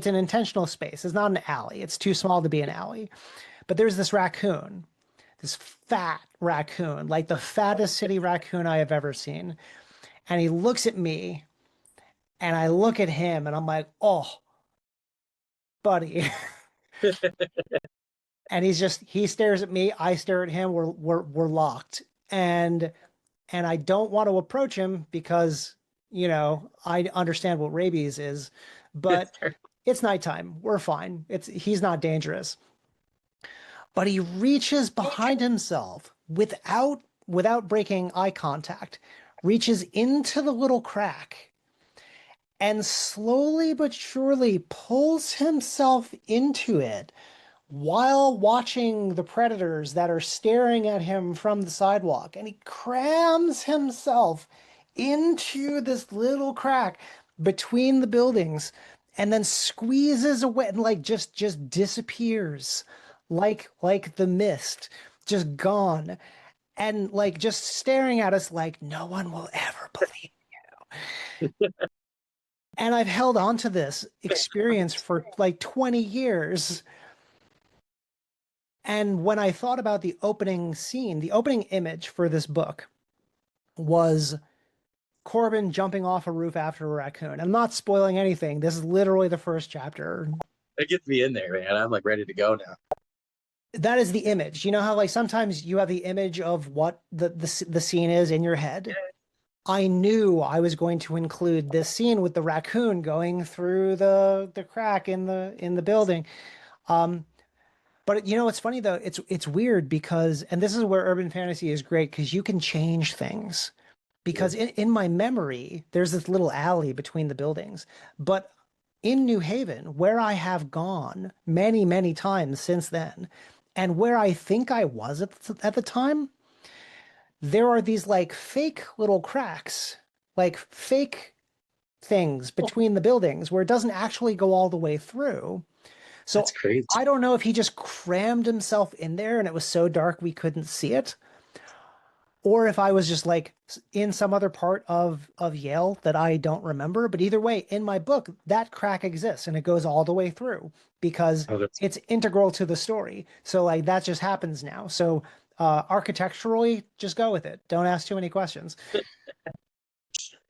an intentional space. It's not an alley. It's too small to be an alley. But there's this raccoon, this fat raccoon, like the fattest city raccoon I have ever seen. And he looks at me and I look at him and I'm like, "Oh, buddy." And he stares at me, I stare at him, we're locked. And I don't want to approach him because, I understand what rabies is, but it's nighttime. We're fine. He's not dangerous. But he reaches behind himself without breaking eye contact, reaches into the little crack and slowly but surely pulls himself into it while watching the predators that are staring at him from the sidewalk. And he crams himself into this little crack between the buildings and then squeezes away and like just disappears like the mist, just gone. And like just staring at us like no one will ever believe. And I've held on to this experience for like 20 years. And when I thought about the opening scene, the opening image for this book was Corbin jumping off a roof after a raccoon. I'm not spoiling anything. This is literally the first chapter. It gets me in there, man. I'm like ready to go now. That is the image. You know how like sometimes you have the image of what the scene is in your head? I knew I was going to include this scene with the raccoon going through the crack in the building. Um, But it's funny though. It's weird because, and this is where urban fantasy is great because you can change things. Yeah. Because in my memory, there's this little alley between the buildings. But in New Haven, where I have gone many, many times since then, and where I think I was at the time, there are these like fake little cracks, like fake things between the buildings where it doesn't actually go all the way through. That's So crazy. I don't know if he just crammed himself in there and it was so dark we couldn't see it, or if I was just like in some other part of Yale that I don't remember. But either way, in my book, that crack exists and it goes all the way through because Oh, that's, it's integral to the story. So like that just happens now. So architecturally, just go with it. Don't ask too many questions.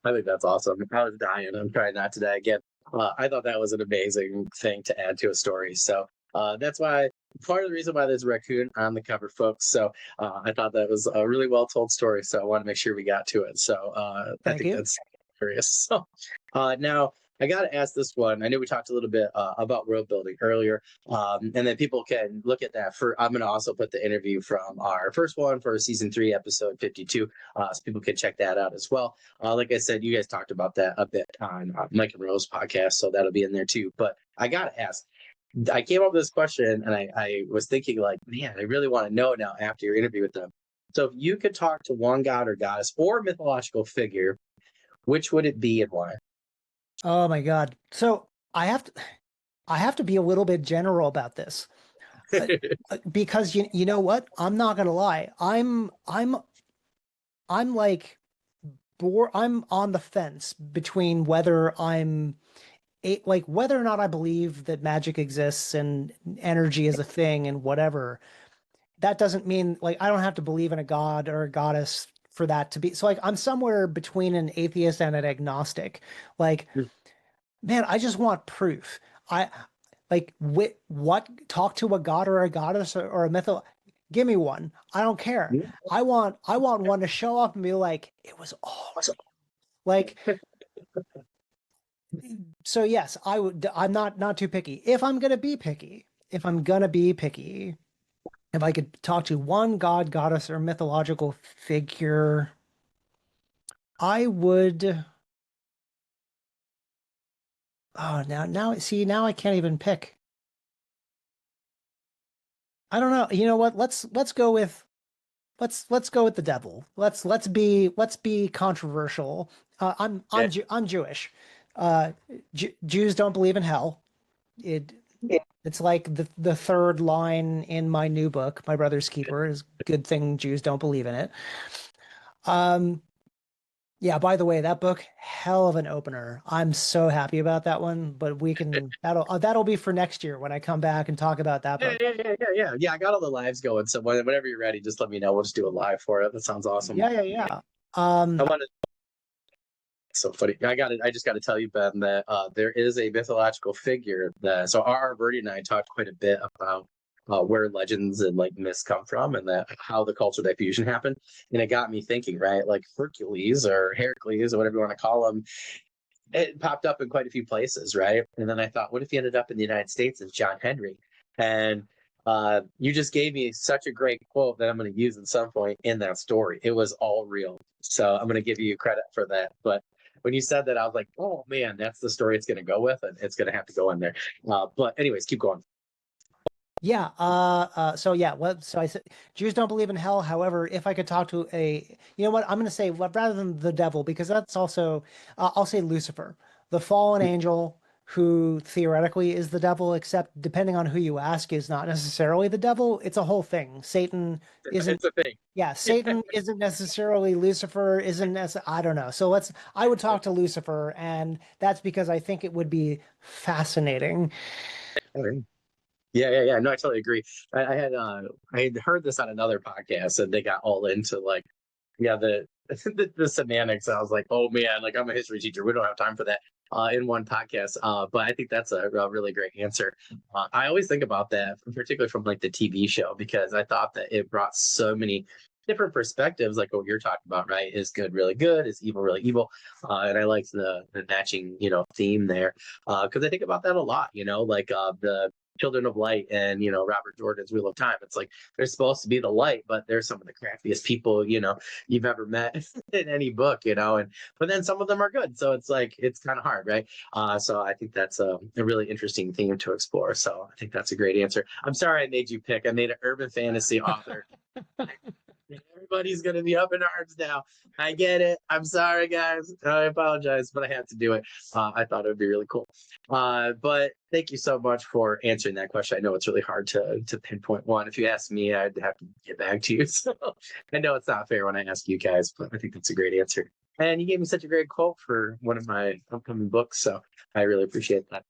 I think that's awesome. I was dying. I'm trying not to die again. I thought that was an amazing thing to add to a story. So that's why part of the reason why there's a raccoon on the cover, folks. So I thought that was a really well told story. So I want to make sure we got to it. So I Thank think you. that's curious. So now I got to ask this one. I know we talked a little bit about world building earlier, and then people can look at that. I'm going to also put the interview from our first one for season 3, episode 52, so people can check that out as well. Like I said, you guys talked about that a bit on Mike and Rose podcast, so that'll be in there too. But I got to ask. I came up with this question, and I was thinking, like, man, I really want to know now after your interview with them. So, if you could talk to one god or goddess or mythological figure, which would it be and why? Oh my God. So I have to be a little bit general about this. Uh, because you know what? I'm not gonna lie. I'm like I'm on the fence between whether like whether or not I believe that magic exists and energy is a thing and whatever. That doesn't mean like I don't have to believe in a god or a goddess for that to be. So like I'm somewhere between an atheist and an agnostic. Like, man, I just want proof. I like what talk to a god or a goddess or a mytho. Give me one. I don't care. I want one to show up and be like, it was all like. So yes, I would. I'm not too picky. If I'm gonna be picky, if I could talk to one god, goddess, or mythological figure, I would. Oh, now see, now I can't even pick. I don't know. You know what? Let's go with the devil. Let's be controversial. Yeah. I'm Jewish. Jews don't believe in hell. It it's like the third line in my new book, My Brother's Keeper, is good thing Jews don't believe in it. Um, yeah, by the way, that book, hell of an opener. I'm so happy about that one, but we can that'll be for next year when I come back and talk about that Yeah, book. yeah, yeah, yeah, yeah. Yeah, I got all the lives going. So whenever you're ready, just let me know. We'll just do a live for it. That sounds awesome. Yeah, yeah, yeah. I Um, want to. So funny. I got it. I just got to tell you, Ben, that there is a mythological figure that. So our Birdie and I talked quite a bit about where legends and like myths come from, and that how the cultural diffusion happened. And it got me thinking, right? Like Hercules or Heracles or whatever you want to call him, it popped up in quite a few places, right? And then I thought, what if he ended up in the United States as John Henry? And you just gave me such a great quote that I'm going to use at some point in that story. It was all real. So I'm going to give you credit for that. But when you said that, I was like, oh man, that's the story it's going to go with, and it's going to have to go in there. But anyways, keep going. yeah, so yeah, so I said Jews don't believe in hell. However, if I could talk to you know what, I'm going to say rather than the devil, because that's also, I'll say Lucifer, the fallen angel who theoretically is the devil, except depending on who you ask, is not necessarily the devil. It's a whole thing. Satan isn't, It's a thing. yeah, Satan isn't necessarily Lucifer, I don't know. So I would talk to Lucifer, and that's because I think it would be fascinating. Yeah, yeah, yeah. No, I totally agree. I had heard this on another podcast, and they got all into like, yeah, the semantics. I was like, oh man, like I'm a history teacher. We don't have time for that in one podcast. But I think that's a really great answer. I always think about that, particularly from like the TV show, because I thought that it brought so many different perspectives, like what you're talking about, right? Is good really good? Is evil really evil? And I liked the matching, theme there because I think about that a lot. Like the Children of Light and Robert Jordan's Wheel of Time. It's like they're supposed to be the light, but they're some of the craftiest people you've ever met in any book, and but then some of them are good. So it's like it's kind of hard, right? So I think that's a really interesting theme to explore. So I think that's a great answer. I'm sorry I made you pick. I made an urban fantasy author. Everybody's gonna be up in arms now. I get it. I'm sorry, guys. I apologize, but I have to do it. I thought it would be really cool. But thank you so much for answering that question. I know it's really hard to pinpoint one. If you ask me, I'd have to get back to you. So I know it's not fair when I ask you guys, but I think that's a great answer. And you gave me such a great quote for one of my upcoming books, so I really appreciate that.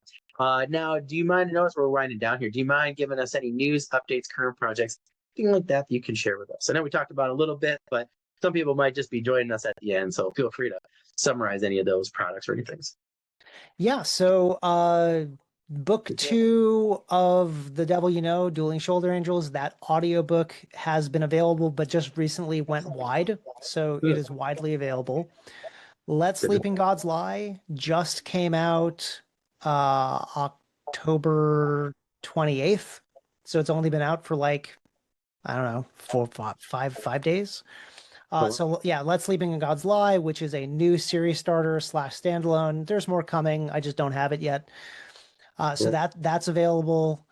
Now, do you mind? I know as we're winding down here, do you mind giving us any news, updates, current projects, anything like that you can share with us? I know we talked about it a little bit, but some people might just be joining us at the end, so feel free to summarize any of those products or anything. Yeah, so book two of The Devil You Know, Dueling Shoulder Angels, that audiobook has been available, but just recently went wide, so it is widely available. Let Sleeping Gods Lie just came out October 28th. So it's only been out for like, I don't know, 5 days. So yeah, Let Sleeping Gods Lie, which is a new series starter slash standalone. There's more coming. I just don't have it yet. So that's available.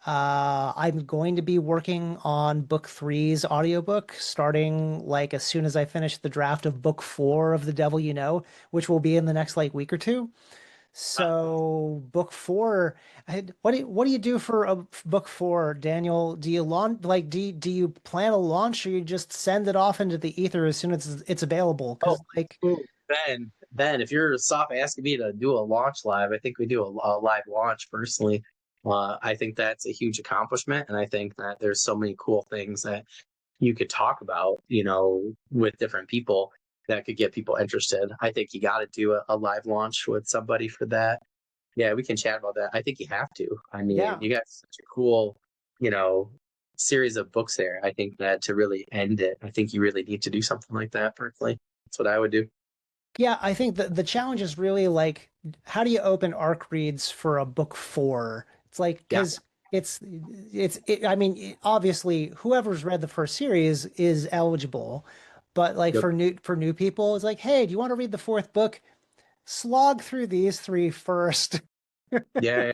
I'm going to be working on book three's audiobook starting like as soon as I finish the draft of book four of The Devil You Know, which will be in the next like week or two. So book four, what do you do for a book four, Daniel? Do you launch like do you plan a launch or you just send it off into the ether as soon as it's available? Oh, Because like Ben, if you're soft asking me to do a launch live, I think we do a live launch personally. I think that's a huge accomplishment, and I think that there's so many cool things that you could talk about, with different people that could get people interested. I think you got to do a live launch with somebody for that. Yeah, we can chat about that. I think you have to. I mean, yeah. you got such a cool, you know, series of books there. I think that to really end it, I think you really need to do something like that personally. That's what I would do. Yeah, I think the challenge is really like how do you open arc reads for a book four? It's like Yeah. because I mean obviously whoever's read the first series is eligible, but like Yep. for new people, it's like, hey, do you want to read the fourth book? Slog through these three first. Yeah.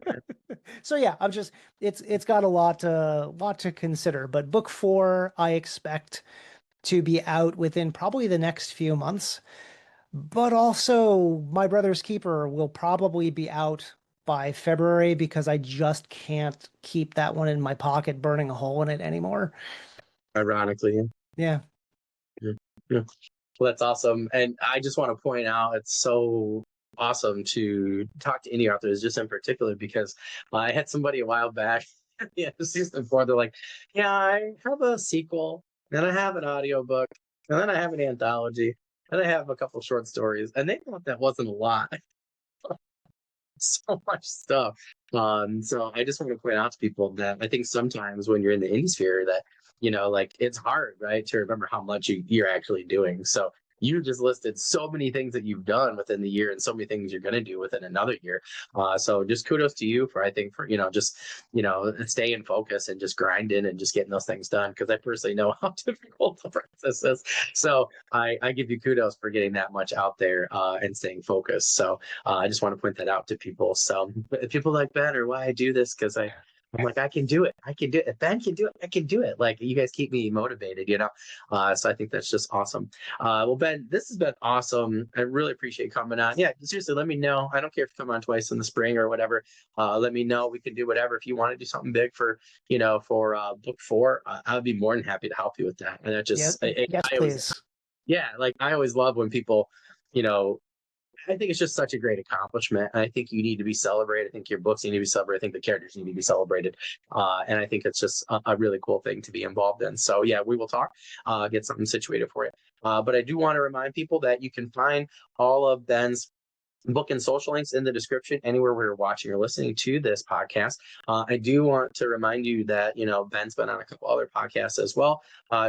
So yeah, I'm just it's got a lot to consider. But book four, I expect to be out within probably the next few months. But also, My Brother's Keeper will probably be out by February because I just can't keep that one in my pocket burning a hole in it anymore. Ironically. Yeah. Yeah. Yeah. Well, that's awesome. And I just want to point out it's so awesome to talk to indie authors, just in particular, because I had somebody a while back, yeah, season four, they're like, yeah, I have a sequel, then I have an audiobook, and then I have an anthology, and I have a couple short stories. And they thought that wasn't a lot. So much stuff. So I just want to point out to people that I think sometimes when you're in the indie sphere that, like it's hard, right, to remember how much you're actually doing. So you just listed so many things that you've done within the year and so many things you're going to do within another year. So just kudos to you for, I think, for, just, staying focused and just grinding and just getting those things done. Because I personally know how difficult the process is. So I give you kudos for getting that much out there and staying focused. So I just want to point that out to people. So if people like Ben or why I do this, because I'm like, I can do it. I can do it. If Ben can do it, I can do it. Like you guys keep me motivated. So I think that's just awesome. Well, Ben, this has been awesome. I really appreciate coming on. Yeah, seriously, let me know. I don't care if you come on twice in the spring or whatever. Let me know. We can do whatever. If you want to do something big for book four, I would be more than happy to help you with that. And that Yeah. just, Yes, I always, please. yeah, like I always love when people, you know, I think it's just such a great accomplishment. I think you need to be celebrated. I think your books need to be celebrated. I think the characters need to be celebrated. And I think it's just a really cool thing to be involved in. So yeah, we will talk, get something situated for you. But I do want to remind people that you can find all of Ben's book and social links in the description anywhere where you're watching or listening to this podcast. I do want to remind you that, Ben's been on a couple other podcasts as well,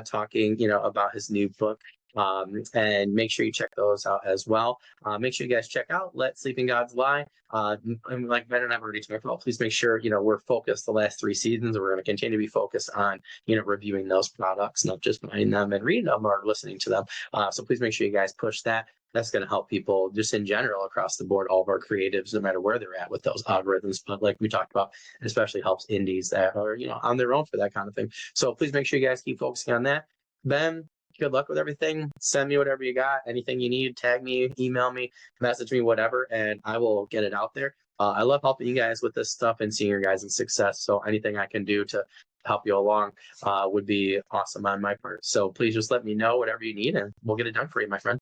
talking, about his new book. And make sure you check those out as well. Make sure you guys check out Let Sleeping Gods Lie. And like Ben and I've already talked about, please make sure, we're focused the last 3 seasons. We're going to continue to be focused on, reviewing those products, not just buying them and reading them or listening to them. So please make sure you guys push that. That's going to help people just in general across the board, all of our creatives, no matter where they're at with those algorithms. But like we talked about, it especially helps indies that are, on their own for that kind of thing. So please make sure you guys keep focusing on that. Ben, good luck with everything. Send me whatever you got, anything you need, tag me, email me, message me, whatever, and I will get it out there. I love helping you guys with this stuff and seeing your guys' success. So anything I can do to help you along would be awesome on my part. So please just let me know whatever you need and we'll get it done for you, my friend.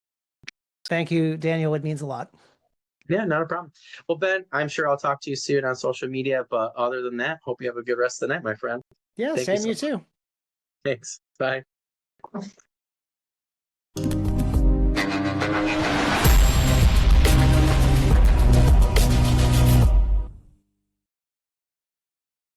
Thank you, Daniel. It means a lot. Yeah, not a problem. Well, Ben, I'm sure I'll talk to you soon on social media. But other than that, hope you have a good rest of the night, my friend. Yeah, Thank you same so you much. too. Thanks. Bye.